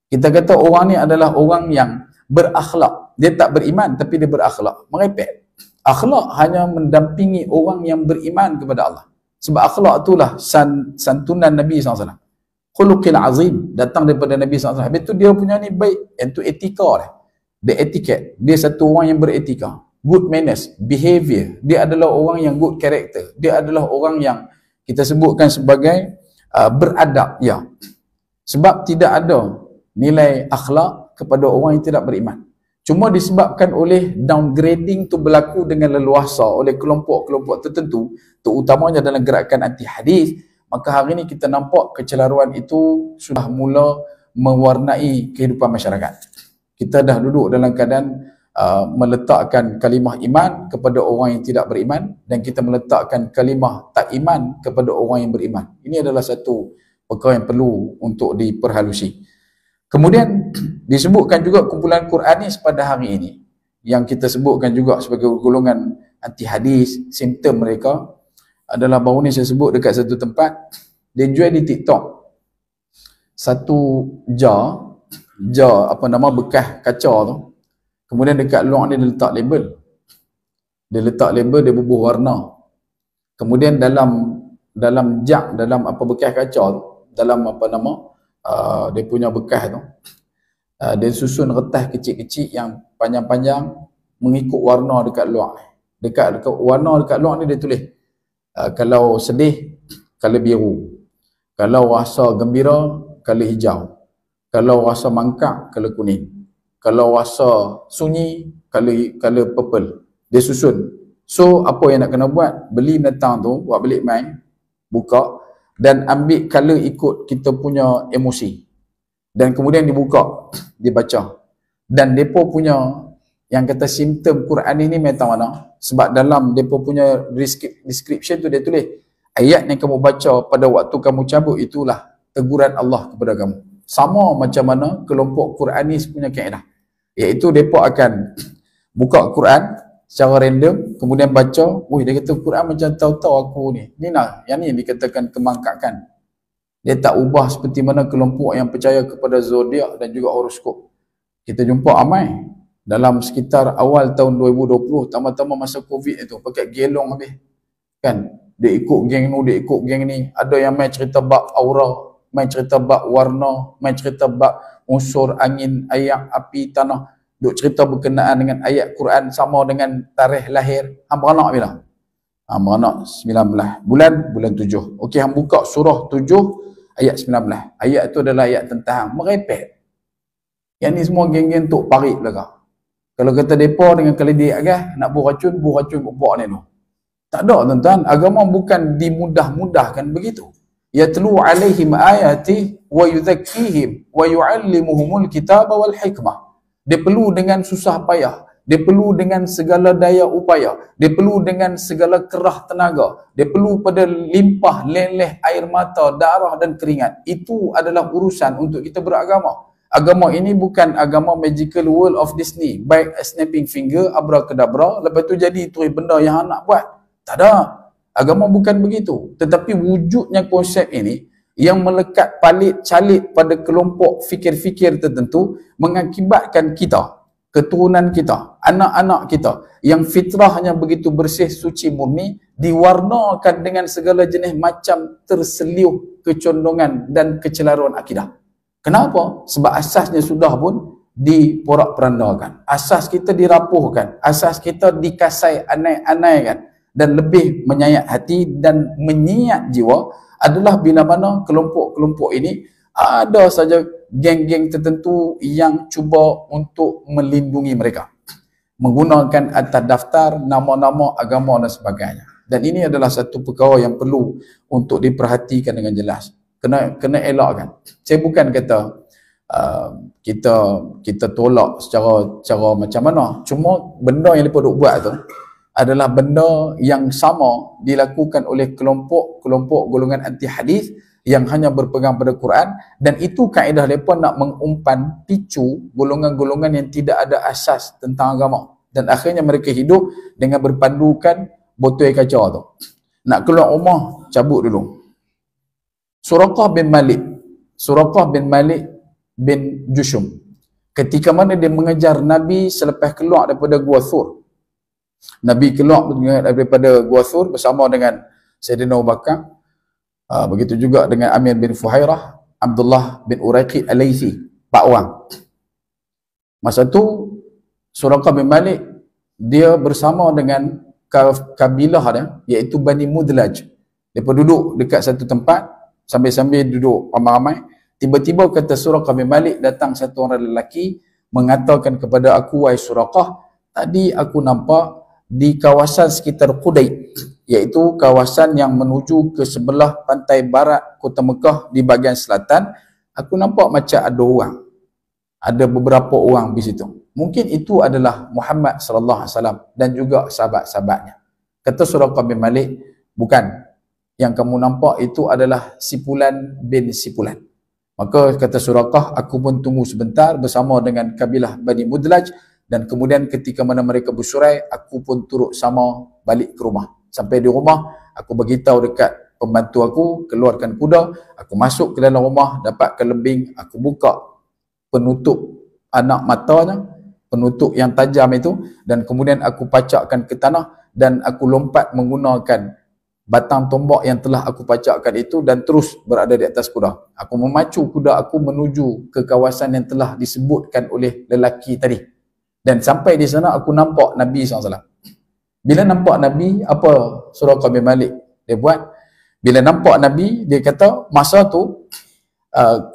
A: Kita kata orang ni adalah orang yang berakhlak. Dia tak beriman tapi dia berakhlak. Merepek. Akhlak hanya mendampingi orang yang beriman kepada Allah. Sebab akhlak itulah santunan Nabi SAW. Khuluqil azim, datang daripada Nabi SAW. Habis tu dia punya ni baik. Yang tu etika lah. Dia etiket. Dia satu orang yang beretika. Good manners, behavior. Dia adalah orang yang good character. Dia adalah orang yang kita sebutkan sebagai beradab. Ya. Sebab tidak ada nilai akhlak kepada orang yang tidak beriman. Cuma disebabkan oleh downgrading tu berlaku dengan leluasa oleh kelompok-kelompok tertentu, terutamanya dalam gerakan anti hadis, maka hari ini kita nampak kecelaruan itu sudah mula mewarnai kehidupan masyarakat. Kita dah duduk dalam keadaan meletakkan kalimah iman kepada orang yang tidak beriman, dan kita meletakkan kalimah tak iman kepada orang yang beriman. Ini adalah satu perkara yang perlu untuk diperhalusi. Kemudian disebutkan juga kumpulan Quranis pada hari ini yang kita sebutkan juga sebagai golongan anti hadis. Simptom mereka adalah baru ni saya sebut dekat satu tempat, dia jual di TikTok satu jar apa nama bekas kaca tu. Kemudian dekat luar ni dia letak label. Dia letak label, dia bubuh warna. Kemudian dalam jak, dalam apa bekas kaca tu, dalam apa nama dia punya bekas tu, dia susun retas kecil-kecil yang panjang-panjang mengikut warna dekat luar. Dekat warna dekat luar ni dia tulis kalau sedih color biru, kalau rasa gembira color hijau, kalau rasa mangkak color kuning, kalau rasa sunyi color purple. Dia susun. So apa yang nak kena buat, beli menatang tu, buat balik main, buka dan ambil color ikut kita punya emosi. Dan kemudian dibuka, dibaca. Dan depa punya yang kata simptom Quran ini macam mana? Sebab dalam depa punya description tu dia tulis, ayat yang kamu baca pada waktu kamu cabut itulah teguran Allah kepada kamu. Sama macam mana kelompok Quranis punya kaedah. Iaitu depa akan buka Quran secara random, kemudian baca, dia kata Quran macam tahu-tahu aku ni. Ni lah, yang ni dikatakan kemangkakan. Dia tak ubah seperti mana kelompok yang percaya kepada zodiak dan juga horoskop. Kita jumpa amai dalam sekitar awal tahun 2020, tambah-tambah masa Covid itu, pakai gelong habis. Kan? Dia ikut geng ni, dia ikut geng ni. Ada yang main cerita bab aura, main cerita bab warna, main cerita bab unsur angin, air, api, tanah. Duk cerita berkenaan dengan ayat Quran sama dengan tarikh lahir. Hang beranak bila? Hang beranak 19 bulan 7. Okey, hang buka surah 7 ayat 19. Ayat itu adalah ayat tentang merepek. Yang ni semua geng-geng tok parit belakang. Kalau kata depa dengan kali dia agak nak racun buat ni tu. Tak ada tuan-tuan, agama bukan dimudah-mudahkan begitu. Yatlu alaihim ayati wa yuzakkihim wa yuallimuhumul kitaba wal hikmah. Dia perlu dengan susah payah. Dia perlu dengan segala daya upaya. Dia perlu dengan segala kerah tenaga. Dia perlu pada limpah leleh air mata, darah dan keringat. Itu adalah urusan untuk kita beragama. Agama ini bukan agama magical world of Disney. By a snapping finger, abracadabra, lepas tu jadi itu benda yang nak buat. Tak ada. Agama bukan begitu. Tetapi wujudnya konsep ini yang melekat palit calit pada kelompok fikir-fikir tertentu mengakibatkan kita, keturunan kita, anak-anak kita yang fitrahnya begitu bersih, suci, murni diwarnakan dengan segala jenis macam terseliuh kecondongan dan kecelaruan akidah. Kenapa? Sebab asasnya sudah pun diporak-perandakan. Asas kita dirapuhkan, asas kita dikasai anai-anaikan dan lebih menyayat hati dan menyiat jiwa adalah bila mana kelompok-kelompok ini ada saja geng-geng tertentu yang cuba untuk melindungi mereka menggunakan atas daftar nama-nama agama dan sebagainya. Dan ini adalah satu perkara yang perlu untuk diperhatikan dengan jelas. Kena elakkan. Saya bukan kata kita tolak secara macam mana. Cuma benda yang mereka duk buat tu adalah benda yang sama dilakukan oleh kelompok golongan anti hadis yang hanya berpegang pada Quran, dan itu kaedah mereka nak mengumpan picu golongan-golongan yang tidak ada asas tentang agama, dan akhirnya mereka hidup dengan berpandukan botol kaca tu. Nak keluar rumah, cabut dulu. Suraqah bin Malik bin Jushum, ketika mana dia mengejar Nabi selepas keluar daripada Gua Thur. Nabi keluar daripada Gua Thur bersama dengan Sayyidina Abu Bakar, begitu juga dengan Amir bin Fuhairah, Abdullah bin Uraiqid Al-Laythi, 4 orang. Masa tu Suraqah bin Malik dia bersama dengan kabilah dia, iaitu Bani Mudlaj. Mereka duduk dekat satu tempat sambil-sambil duduk ramai-ramai. Tiba-tiba kata Suraqah bin Malik, datang satu orang lelaki mengatakan kepada aku, wahai Suraqah, tadi aku nampak di kawasan sekitar Qudayd, iaitu kawasan yang menuju ke sebelah pantai barat kota Mekah di bahagian selatan, aku nampak macam ada orang. Ada beberapa orang di situ. Mungkin itu adalah Muhammad sallallahu alaihi wasallam dan juga sahabat-sahabatnya. Kata Suraqah bin Malik, bukan. Yang kamu nampak itu adalah Sipulan bin Sipulan. Maka kata Suraqah, aku pun tunggu sebentar bersama dengan kabilah Bani Mudlaj, dan kemudian ketika mana mereka bersurai, aku pun turut sama balik ke rumah. Sampai di rumah, aku beritahu dekat pembantu aku, keluarkan kuda, aku masuk ke dalam rumah, dapatkan lembing, aku buka penutup anak matanya, penutup yang tajam itu, dan kemudian aku pacakkan ke tanah, dan aku lompat menggunakan batang tombak yang telah aku pacakkan itu, dan terus berada di atas kuda. Aku memacu kuda aku menuju ke kawasan yang telah disebutkan oleh lelaki tadi. Dan sampai di sana aku nampak Nabi SAW. Bila nampak Nabi, apa Suraqah bin Malik dia buat? Bila nampak Nabi, dia kata masa tu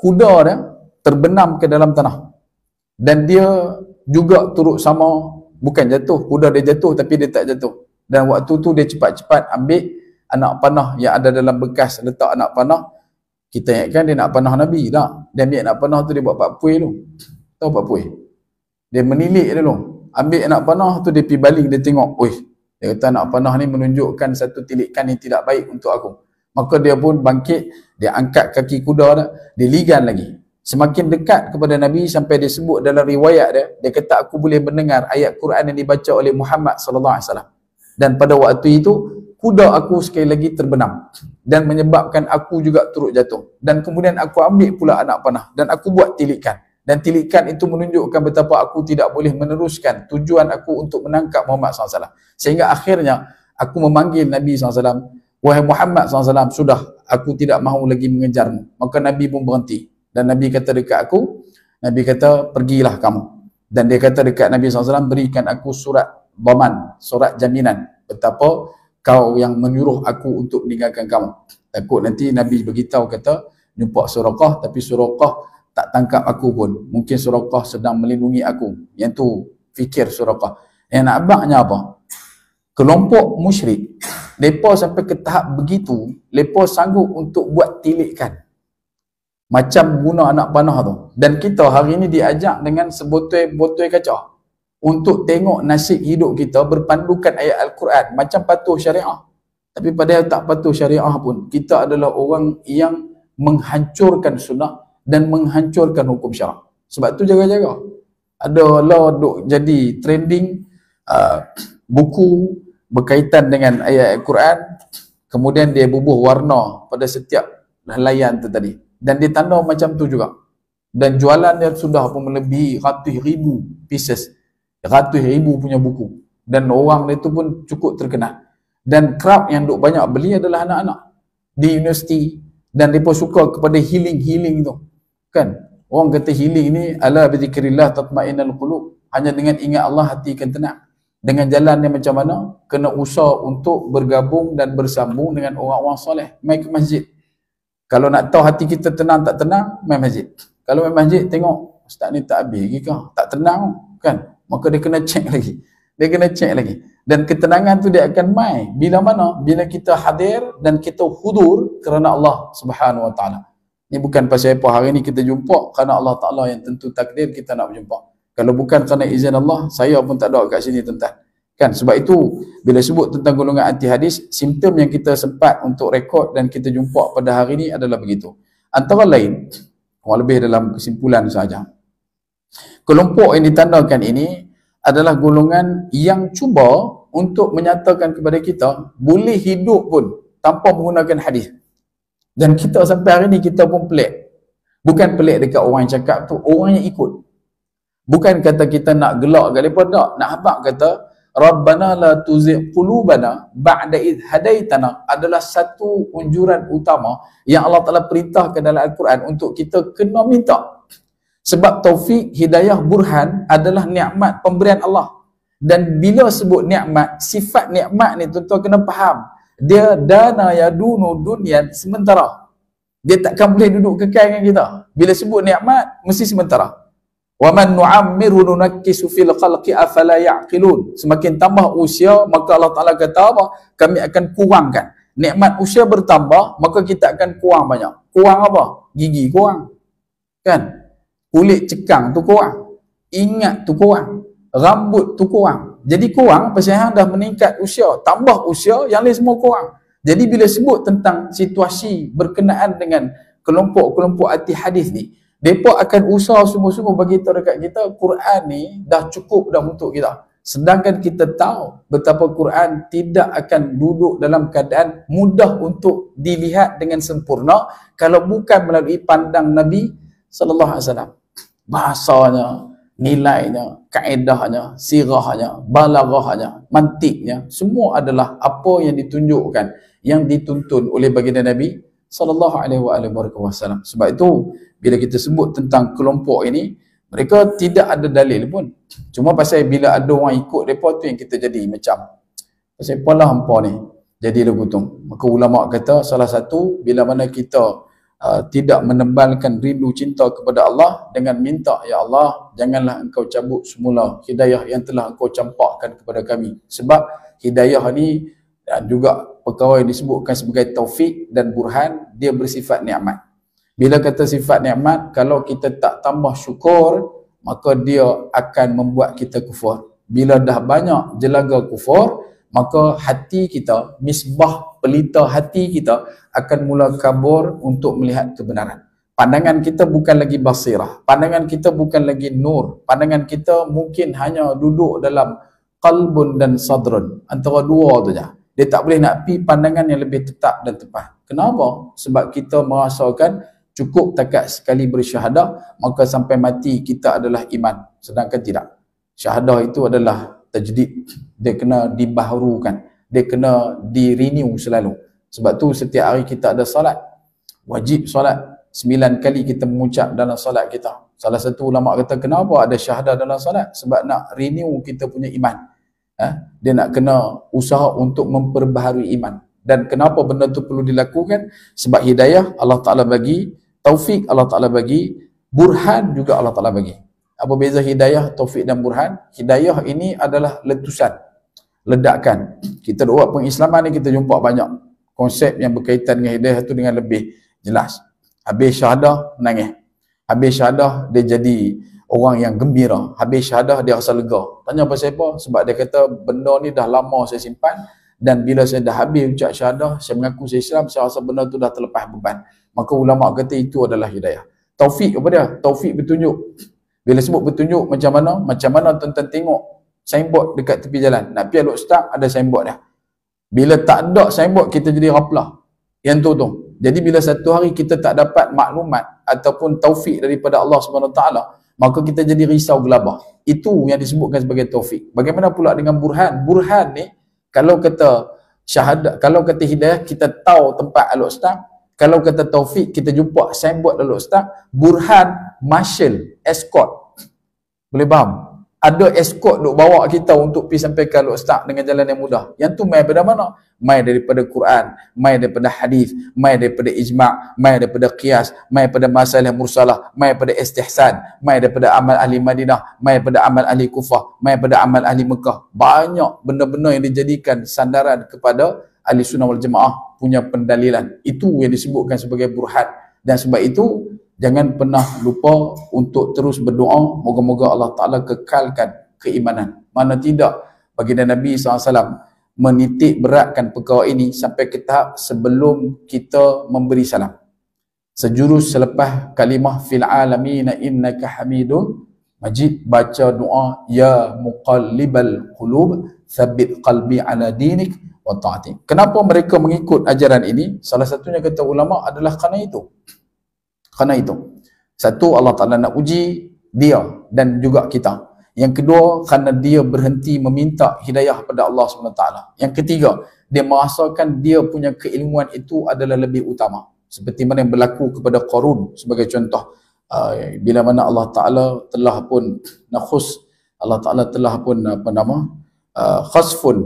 A: kuda dia terbenam ke dalam tanah. Dan dia juga turut sama, bukan jatuh, kuda dia jatuh tapi dia tak jatuh. Dan waktu tu dia cepat-cepat ambil anak panah yang ada dalam bekas letak anak panah. Kita ingatkan dia nak panah Nabi, tak? Dia ambil anak panah tu, dia buat pakpuih tu. Tahu pakpuih? Dia menilik dulu. Ambil anak panah tu, dia pergi baling, dia tengok. Dia kata anak panah ni menunjukkan satu tilikan yang tidak baik untuk aku. Maka dia pun bangkit, dia angkat kaki kuda dia, dia ligan lagi. Semakin dekat kepada Nabi sampai dia sebut dalam riwayat dia, dia kata aku boleh mendengar ayat Quran yang dibaca oleh Muhammad sallallahu alaihi wasallam. Dan pada waktu itu kuda aku sekali lagi terbenam dan menyebabkan aku juga turut jatuh. Dan kemudian aku ambil pula anak panah dan aku buat tilikan. Dan tilikan itu menunjukkan betapa aku tidak boleh meneruskan tujuan aku untuk menangkap Muhammad SAW. Sehingga akhirnya aku memanggil Nabi SAW, wahai Muhammad SAW, sudah, aku tidak mahu lagi mengejarmu. Maka Nabi pun berhenti. Dan Nabi kata dekat aku, Nabi kata, pergilah kamu. Dan dia kata dekat Nabi SAW, berikan aku surat dhaman, surat jaminan. Betapa kau yang menyuruh aku untuk meninggalkan kamu. Takut nanti Nabi beritahu, kata, jumpa Suraqah, tapi Suraqah tak tangkap aku pun. Mungkin Suraqah sedang melindungi aku. Yang tu fikir Suraqah. Yang nak abangnya apa? Kelompok musyrik, mereka sampai ke tahap begitu, mereka sanggup untuk buat tilikan. Macam guna anak panah tu. Dan kita hari ini diajak dengan sebotol kaca untuk tengok nasib hidup kita berpandukan ayat Al-Quran. Macam patuh syariah. Tapi padahal tak patuh syariah pun. Kita adalah orang yang menghancurkan sunnah dan menghancurkan hukum syarak. Sebab tu jaga-jaga. Ada law duk jadi trending, buku berkaitan dengan ayat Al-Quran, kemudian dia bubuh warna pada setiap helaian tu tadi. Dan dia tanda macam tu juga. Dan jualan dia sudah pun melebihi ratus ribu pieces. Ratus ribu punya buku. Dan orang dia tu pun cukup terkenal. Dan crowd yang duk banyak beli adalah anak-anak di universiti. Dan mereka suka kepada healing tu. Kan? Orang kata healing ni, ala bi dzikrillah tatma'innul qulub. Hanya dengan ingat Allah hati akan tenang. Dengan jalan yang macam mana? Kena usaha untuk bergabung dan bersambung dengan orang-orang soleh. Mai ke masjid. Kalau nak tahu hati kita tenang tak tenang, mai masjid. Kalau mai masjid tengok, ustaz ni tak habis lagi ke? Tak tenang kan? Maka dia kena cek lagi. Dia kena cek lagi. Dan ketenangan tu dia akan mai. Bila mana? Bila kita hadir dan kita hudur kerana Allah Subhanahu Wa Taala. Ni bukan pasal apa hari ni kita jumpa, kerana Allah Ta'ala yang tentu takdir kita nak berjumpa. Kalau bukan kerana izin Allah, saya pun tak ada kat sini tuan-tuan. Kan? Sebab itu, bila sebut tentang golongan anti hadis, simptom yang kita sempat untuk rekod dan kita jumpa pada hari ini adalah begitu. Antara lain, kurang lebih dalam kesimpulan sahaja, kelompok yang ditandakan ini adalah golongan yang cuba untuk menyatakan kepada kita boleh hidup pun tanpa menggunakan hadis. Dan kita sampai hari ni kita pun pelik. Bukan pelik dekat orang yang cakap tu, orang yang ikut. Bukan kata kita nak gelak kat mereka, tak. Nak habaq kata Rabbana la tuzigh qulubana ba'da idh hadaitana adalah satu unjuran utama yang Allah Ta'ala perintahkan dalam Al-Quran untuk kita kena minta. Sebab taufik, hidayah, burhan adalah nikmat pemberian Allah. Dan bila sebut nikmat, sifat nikmat ni tuan-tuan kena faham. Dia dana yadunu dunia sementara. Dia takkan boleh duduk kekal dengan kita. Bila sebut nikmat, mesti sementara. Wa man nu'ammiru nunakkisu fil khalqi afala ya'qilun. Semakin tambah usia, maka Allah Ta'ala kata apa? Kami akan kurangkan. Nikmat usia bertambah, maka kita akan kurang banyak. Kurang apa? Gigi kurang. Kan? Kulit cekang tu kurang. Ingat tu kurang. Rambut tu kurang. Jadi kurang pasal hang dah meningkat usia, tambah usia, yang lain semua kurang. Jadi bila sebut tentang situasi berkenaan dengan kelompok-kelompok anti hadis ni, mereka akan usaha sungguh-sungguh bagi tahu dekat kita Quran ni dah cukup dah untuk kita. Sedangkan kita tahu betapa Quran tidak akan duduk dalam keadaan mudah untuk dilihat dengan sempurna kalau bukan melalui pandang Nabi sallallahu alaihi wasallam. Bahasanya, nilainya, kaedahnya, sirahnya, balaghahnya, mantiknya, semua adalah apa yang ditunjukkan, yang dituntun oleh baginda Nabi sallallahu alaihi wasallam. Sebab itu bila kita sebut tentang kelompok ini, mereka tidak ada dalil pun. Cuma pasal bila ada orang ikut depa tu yang kita jadi macam pasal apalah hangpa ni jadi legutung. Maka ulama kata salah satu bila mana kita tidak menebalkan rindu cinta kepada Allah dengan minta, ya Allah, janganlah engkau cabut semula hidayah yang telah engkau campakkan kepada kami. Sebab hidayah ni dan juga perkara yang disebutkan sebagai taufik dan burhan, dia bersifat nikmat. Bila kata sifat nikmat, kalau kita tak tambah syukur, maka dia akan membuat kita kufur. Bila dah banyak jelaga kufur, maka hati kita, misbah pelita hati kita akan mula kabur untuk melihat kebenaran. Pandangan kita bukan lagi basirah, pandangan kita bukan lagi nur, pandangan kita mungkin hanya duduk dalam qalbun dan sadrun, antara dua tu je. Dia tak boleh nak pi pandangan yang lebih tetap dan tepat. Kenapa? Sebab kita merasakan cukup takat sekali bersyahadah, maka sampai mati kita adalah iman. Sedangkan tidak. Syahadah itu adalah tajdid. Dia kena dibaharukan. Dia kena di-renew selalu. Sebab tu setiap hari kita ada salat. Wajib salat. 9 kali kita mengucap dalam salat kita. Salah satu ulama kata, kenapa ada syahadah dalam salat? Sebab nak renew kita punya iman. Dia nak kena usaha untuk memperbaharui iman. Dan kenapa benda tu perlu dilakukan? Sebab hidayah Allah Ta'ala bagi, taufik Allah Ta'ala bagi, burhan juga Allah Ta'ala bagi. Apa beza hidayah, taufik dan burhan? Hidayah ini adalah letusan, ledakan. Kita buat pengislaman ni, kita jumpa banyak konsep yang berkaitan dengan hidayah tu dengan lebih jelas. Habis syahadah, menangis. Habis syahadah, dia jadi orang yang gembira. Habis syahadah, dia rasa lega. Tanya pasal apa? Sebab dia kata, benda ni dah lama saya simpan, dan bila saya dah habis ucap syahadah, saya mengaku saya Islam, saya rasa benda tu dah terlepas beban. Maka ulama kata itu adalah hidayah. Taufik apa dia? Taufik petunjuk. Bila sebut petunjuk macam mana? Macam mana tuan-tuan tengok signboard dekat tepi jalan. Nak pergi Al-Ustaz, ada signboard dah. Bila tak ada signboard, kita jadi raplah. Yang tu. Jadi bila satu hari kita tak dapat maklumat ataupun taufik daripada Allah SWT, maka kita jadi risau gelabah. Itu yang disebutkan sebagai taufik. Bagaimana pula dengan burhan? Burhan ni, kalau kata syahadat, kalau kata hidayah, kita tahu tempat Al-Ustaz. Kalau kata taufik, kita jumpa signboard Al-Ustaz. Burhan, marshal, escort. Boleh faham? Ada escort duk bawa kita untuk pergi sampai ke Al-Ustaz dengan jalan yang mudah. Yang tu mai daripada mana? Mai daripada Quran, mai daripada hadis, mai daripada ijma', mai daripada qiyas, mai daripada masalah mursalah, mai daripada istihsan, mai daripada amal ahli Madinah, mai daripada amal ahli Kufah, mai daripada amal ahli Mekah. Banyak benda-benda yang dijadikan sandaran kepada ahli sunnah wal jamaah punya pendalilan. Itu yang disebutkan sebagai burhan. Dan sebab itu jangan pernah lupa untuk terus berdoa, moga-moga Allah Ta'ala kekalkan keimanan. Mana tidak, baginda Nabi SAW menitik beratkan perkara ini sampai ke tahap sebelum kita memberi salam. Sejurus selepas kalimah fil alamina innaka hamidun majid, baca doa ya muqallibal qulub thabbit qalbi ala dinik wa ta'atik. Kenapa mereka mengikut ajaran ini? Salah satunya kata ulama adalah kerana itu. Kerana itu. Satu, Allah Ta'ala nak uji dia dan juga kita. Yang kedua, kerana dia berhenti meminta hidayah pada Allah SWT. Yang ketiga, dia merasakan dia punya keilmuan itu adalah lebih utama. Seperti mana yang berlaku kepada Qarun sebagai contoh. Bila mana Allah Ta'ala telah pun nakhus, Allah Ta'ala telah pun khasfun,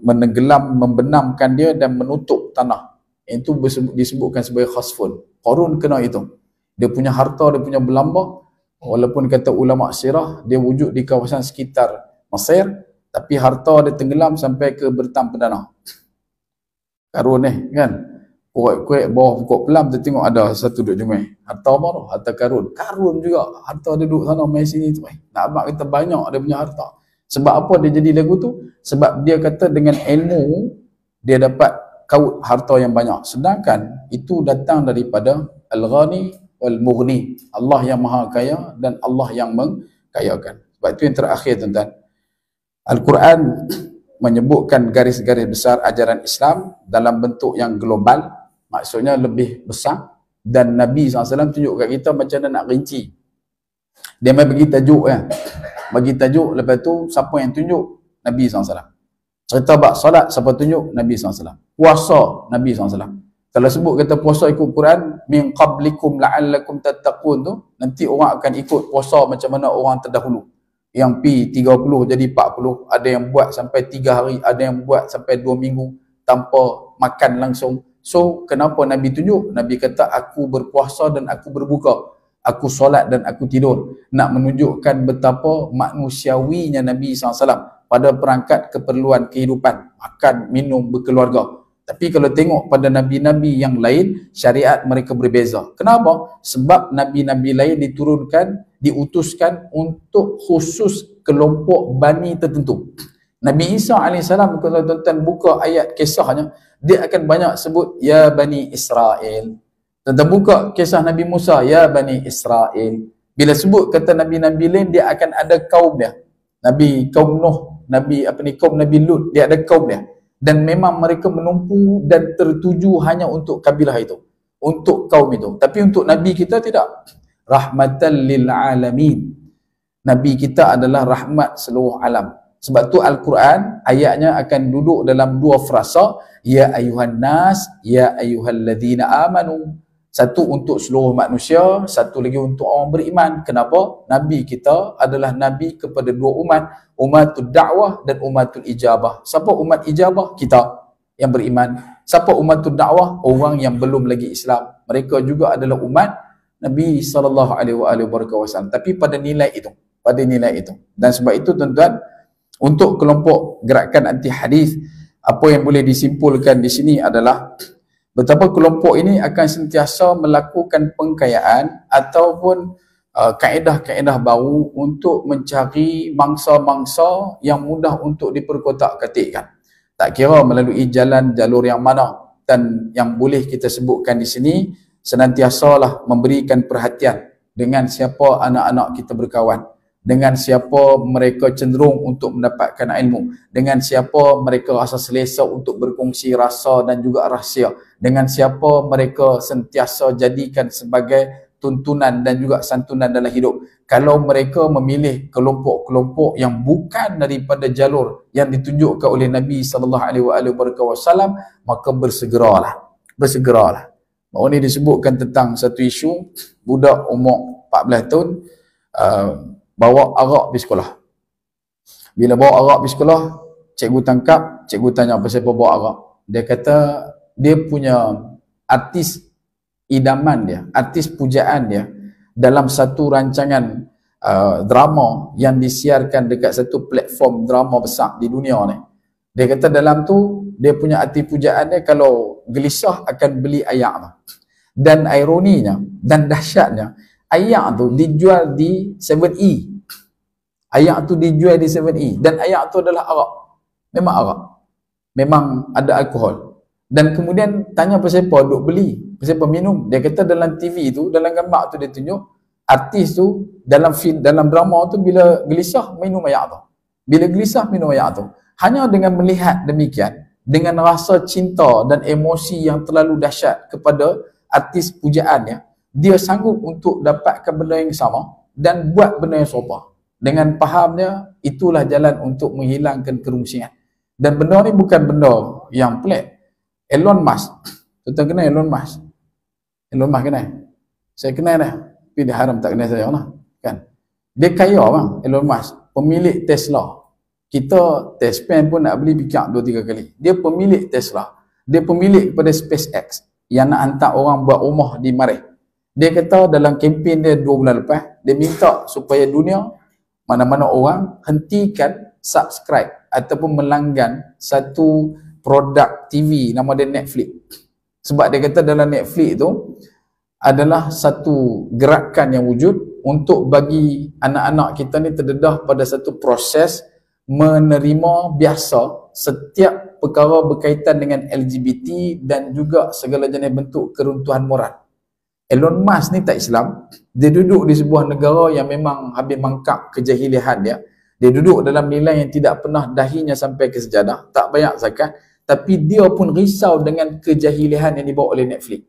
A: menenggelam, membenamkan dia dan menutup tanah. Itu disebutkan sebagai khasfun. Qarun kena itu. Dia punya harta, dia punya berlambak. Walaupun kata ulama sirah, dia wujud di kawasan sekitar Mesir, tapi harta dia tenggelam sampai ke bertam perdana. Qarun kan? Kuat-kuat bawah pokok pelam, kita tengok ada satu duduk jumai. Harta apa tu? Harta Qarun. Qarun juga. Harta dia duduk sana, main sini tu. Nak abang kita banyak dia punya harta. Sebab apa dia jadi lagu tu? Sebab dia kata dengan ilmu, dia dapat kaut harta yang banyak. Sedangkan itu datang daripada Al-Ghani wal-Mughni. Allah yang maha kaya dan Allah yang mengkayakan. Sebab itu yang terakhir tuan-tuan. Al-Quran menyebutkan garis-garis besar ajaran Islam dalam bentuk yang global. Maksudnya lebih besar, dan Nabi SAW tunjuk kat kita macam mana nak rinci. Dia mai bagi tajuk kan. Bagi tajuk, lepas tu siapa yang tunjuk? Nabi SAW. Cerita bab solat, siapa tunjuk? Nabi SAW. Puasa, Nabi SAW. Kalau sebut kata puasa ikut Quran, min qablikum la'allakum tattaqun tu, nanti orang akan ikut puasa macam mana orang terdahulu. Yang pi 30 jadi 40, ada yang buat sampai 3 hari, ada yang buat sampai 2 minggu tanpa makan langsung. So, kenapa Nabi tunjuk? Nabi kata, aku berpuasa dan aku berbuka. Aku solat dan aku tidur. Nak menunjukkan betapa manusiawinya Nabi SAW pada perangkat keperluan kehidupan. Makan, minum, berkeluarga. Tapi kalau tengok pada Nabi-Nabi yang lain, syariat mereka berbeza. Kenapa? Sebab Nabi-Nabi lain diutuskan untuk khusus kelompok Bani tertentu. Nabi Isa AS, kalau tuan-tuan buka ayat kisahnya, dia akan banyak sebut Ya Bani Israel. Tuan-tuan buka kisah Nabi Musa, Ya Bani Israel. Bila sebut kata Nabi-Nabi lain, dia akan ada kaum dia. Nabi kaum Nuh, kaum Nabi Lut, dia ada kaum dia. Dan memang mereka menumpu dan tertuju hanya untuk kabilah itu, untuk kaum itu. Tapi untuk Nabi kita tidak. Rahmatan lil alamin. Nabi kita adalah rahmat seluruh alam. Sebab tu Al-Quran ayatnya akan duduk dalam 2 frasa. Ya ayuhan nas, ya ayyuhalladzina amanu. Satu untuk seluruh manusia, satu lagi untuk orang beriman. Kenapa? Nabi kita adalah Nabi kepada 2 umat. Umatul da'wah dan umatul ijabah. Siapa umat ijabah? Kita yang beriman. Siapa umatul da'wah? Orang yang belum lagi Islam. Mereka juga adalah umat Nabi SAW. Tapi pada nilai itu. Dan sebab itu tuan-tuan, untuk kelompok gerakan anti hadis, apa yang boleh disimpulkan di sini adalah betapa kelompok ini akan sentiasa melakukan pengkayaan ataupun kaedah-kaedah baru untuk mencari mangsa-mangsa yang mudah untuk diperkotak-katikkan. Tak kira melalui jalur yang mana, dan yang boleh kita sebutkan di sini, senantiasalah memberikan perhatian dengan siapa anak-anak kita berkawan, dengan siapa mereka cenderung untuk mendapatkan ilmu, dengan siapa mereka rasa selesa untuk berkongsi rasa dan juga rahsia, dengan siapa mereka sentiasa jadikan sebagai tuntunan dan juga santunan dalam hidup. Kalau mereka memilih kelompok-kelompok yang bukan daripada jalur yang ditunjukkan oleh Nabi SAW, maka bersegeralah. Bahawa ini disebutkan tentang satu isu budak umur 14 tahun bawa arak pergi sekolah. Bila bawa arak pergi sekolah, cikgu tangkap, cikgu tanya apa siapa bawa arak. Dia kata dia punya artis idaman dia, artis pujaan dia dalam satu rancangan drama yang disiarkan dekat satu platform drama besar di dunia ni. Dia kata dalam tu dia punya artis pujaan dia kalau gelisah akan beli ayak tu. Dan ironinya dan dahsyatnya, ayak tu dijual di 7E. Ayak tu dijual di 7E dan ayak tu adalah arak. Memang arak. Memang ada alkohol. Dan kemudian tanya pasal apa duk beli, pasal apa minum. Dia kata dalam TV tu, dalam gambar tu dia tunjuk artis tu dalam film, dalam drama tu bila gelisah minum ayak tu. Bila gelisah minum ayak tu. Hanya dengan melihat demikian, dengan rasa cinta dan emosi yang terlalu dahsyat kepada artis pujaannya, dia sanggup untuk dapatkan benda yang sama dan buat benda yang serupa. Dengan fahamnya, itulah jalan untuk menghilangkan kerungsian. Dan benda ni bukan benda yang pelik. Elon Musk, tuan kenal Elon Musk? Elon Musk kenal? Saya kenal dah, tapi dia haram tak kenal saya lah, kan? Dia kaya bang, Elon Musk, pemilik Tesla. Kita Tespan pun nak beli pikir 2-3 kali. Dia pemilik Tesla. Dia pemilik kepada SpaceX yang nak hantar orang buat rumah di Marikh. Dia kata dalam kempen dia 2 bulan lepas, dia minta supaya dunia, mana-mana orang hentikan subscribe ataupun melanggan satu produk TV nama dia Netflix. Sebab dia kata dalam Netflix tu adalah satu gerakan yang wujud untuk bagi anak-anak kita ni terdedah pada satu proses menerima biasa setiap perkara berkaitan dengan LGBT dan juga segala jenis bentuk keruntuhan moral. Elon Musk ni tak Islam. Dia duduk di sebuah negara yang memang habis mangkap kejahilian dia. Dia duduk dalam nilai yang tidak pernah dahinya sampai ke sejadah, tak bayar zakat, tapi dia pun risau dengan kejahilian yang dibawa oleh Netflix.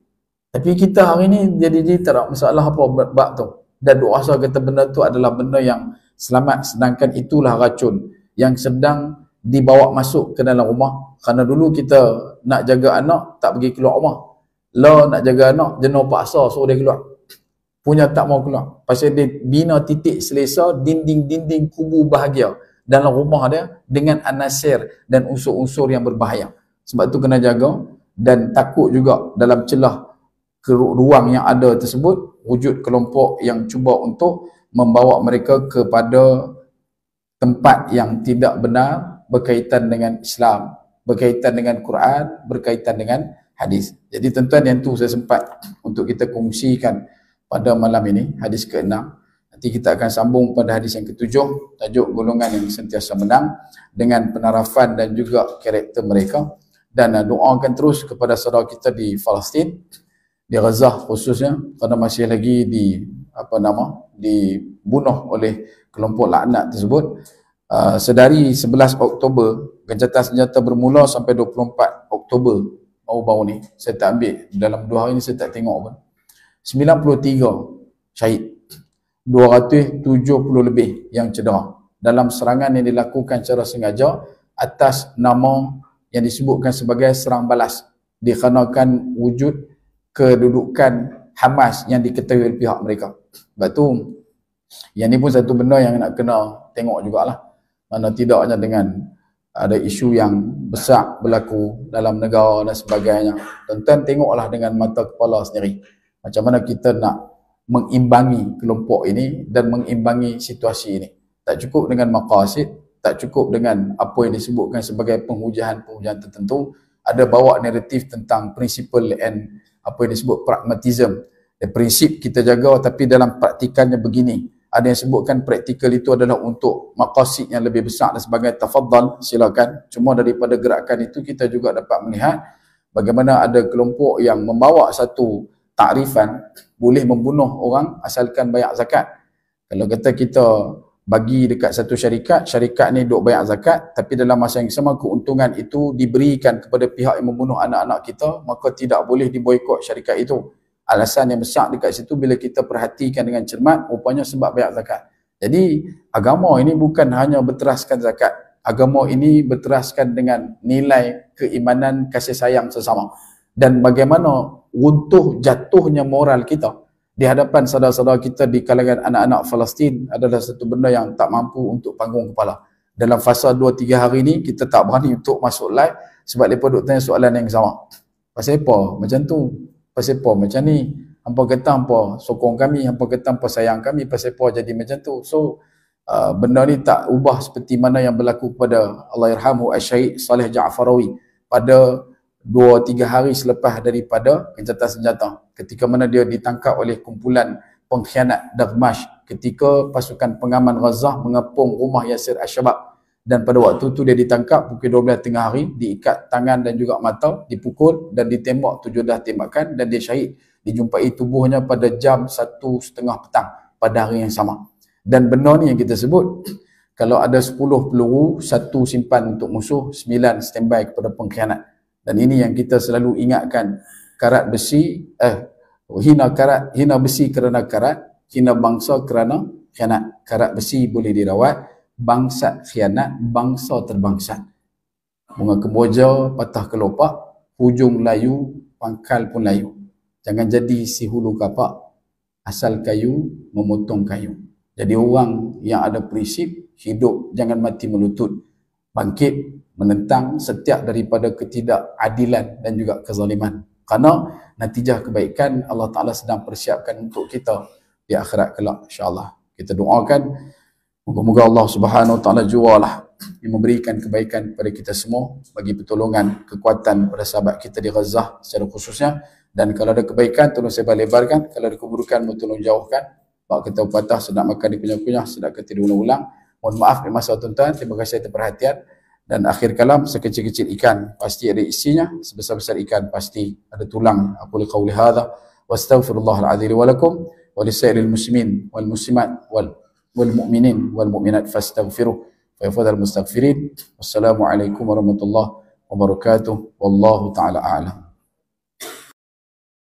A: Tapi kita hari ni jadi tak ada masalah apa bab tu. Dan duk rasa kata benda tu adalah benda yang selamat, sedangkan itulah racun yang sedang dibawa masuk ke dalam rumah. Kerana dulu kita nak jaga anak, tak pergi keluar rumah. Lah nak jaga anak, jenuh paksa suruh dia keluar. Punya tak mau keluar. Pasal dia bina titik selesa dinding-dinding kubu bahagia dalam rumah dia dengan anasir dan unsur-unsur yang berbahaya. Sebab tu kena jaga dan takut juga dalam celah ruang yang ada tersebut wujud kelompok yang cuba untuk membawa mereka kepada tempat yang tidak benar berkaitan dengan Islam, berkaitan dengan Quran, berkaitan dengan hadis. Jadi tuan-tuan, yang tu saya sempat untuk kita kongsikan pada malam ini, hadis ke-6. Nanti kita akan sambung pada hadis yang ke-7, tajuk golongan yang sentiasa menang, dengan penarafan dan juga karakter mereka. Dan doakan terus kepada saudara kita di Palestin, di Gaza khususnya, kerana masih lagi dibunuh oleh kelompok laknat tersebut. Sedari 11 Oktober, gencatan senjata bermula sampai 24 Oktober baru-baru ni, saya tak ambil, dalam 2 hari ni saya tak tengok pun, 93 syahid, 270 lebih yang cedera dalam serangan yang dilakukan secara sengaja atas nama yang disebutkan sebagai serang balas, dikarenakan wujud kedudukan Hamas yang diketahui oleh pihak mereka. Sebab tu yang ni pun satu benda yang nak kena tengok jugalah, mana tidaknya dengan ada isu yang besar berlaku dalam negara dan sebagainya. Tuan-tuan tengoklah dengan mata kepala sendiri macam mana kita nak mengimbangi kelompok ini dan mengimbangi situasi ini. Tak cukup dengan maqasid, tak cukup dengan apa yang disebutkan sebagai penghujahan-penghujahan tertentu. Ada bawa naratif tentang principle and apa yang disebut pragmatism. Prinsip kita jaga, tapi dalam praktikannya begini. Ada yang sebutkan praktikal itu adalah untuk maqasid yang lebih besar dan sebagainya. Tafadhal, silakan. Cuma daripada gerakan itu kita juga dapat melihat bagaimana ada kelompok yang membawa satu takrifan boleh membunuh orang asalkan bayar zakat. Kalau kata kita bagi dekat satu syarikat, syarikat ni duk bayar zakat, tapi dalam masa yang sama keuntungan itu diberikan kepada pihak yang membunuh anak-anak kita, maka tidak boleh diboikot syarikat itu. Alasan yang besar dekat situ bila kita perhatikan dengan cermat, rupanya sebab bayar zakat. Jadi agama ini bukan hanya berteraskan zakat. Agama ini berteraskan dengan nilai keimanan, kasih sayang sesama. Dan bagaimana runtuh jatuhnya moral kita di hadapan saudara-saudara kita di kalangan anak-anak Palestin adalah satu benda yang tak mampu untuk panggung kepala. Dalam fasa 2-3 hari ni kita tak berani untuk masuk live sebab mereka duk tanya soalan yang sama. Pasal apa macam tu? Pasal apa macam ni? Hampa kata hampa sokong kami, hampa kata hampa sayang kami, pasal apa jadi macam tu? So benda ni tak ubah seperti mana yang berlaku kepada Allahyarhamu Asy-Syaikh Saleh Ja'farawi pada 2-3 hari selepas daripada gencatan senjata, ketika mana dia ditangkap oleh kumpulan pengkhianat Daghmash ketika pasukan pengaman Gaza mengepung rumah Yasir Al-Shabab. Dan pada waktu tu dia ditangkap pukul 12 tengah hari, diikat tangan dan juga mata, dipukul dan ditembak 7 dah tembakan, dan dia syahid. Dijumpai tubuhnya pada jam 1:30 petang pada hari yang sama. Dan benar ni yang kita sebut, kalau ada 10 peluru, 1 simpan untuk musuh, 9 standby kepada pengkhianat. Dan ini yang kita selalu ingatkan, karat besi, hina besi kerana karat, hina bangsa kerana khianat. Karat besi boleh dirawat, bangsa khianat, bangsa terbangsat. Bunga kemboja patah kelopak, hujung layu, pangkal pun layu. Jangan jadi si hulu kapak, asal kayu, memotong kayu. Jadi orang yang ada prinsip, hidup jangan mati melutut, bangkit menentang setiap daripada ketidakadilan dan juga kezaliman. Kerana natijah kebaikan Allah Ta'ala sedang persiapkan untuk kita di akhirat kelak, insyaAllah. Kita doakan moga-moga Allah Subhanahu Wa Ta'ala jualah yang memberikan kebaikan kepada kita semua, bagi pertolongan, kekuatan pada sahabat kita di Gaza secara khususnya. Dan kalau ada kebaikan, tolong saya lebarkan. Kalau ada keburukan, tolong jauhkan. Bak kita patah, sedap makan dikunyah-kunyah, sedap kata diulang-ulang. Mohon maaf di masa tuan-tuan. Terima kasih atas perhatian. Dan akhir kalam, sekecil-kecil ikan pasti ada isinya, sebesar-besar ikan pasti ada tulang. Aku liqauli hadha wa astaghfirullahal azim wa lakum wa lisairil muslimin wal muslimat wal mu'minin wal mu'minat fastaghfiruh fa yafadhal mustaghfirin. Wassalamualaikum warahmatullahi wabarakatuh. Wallahu ta'ala a'lam.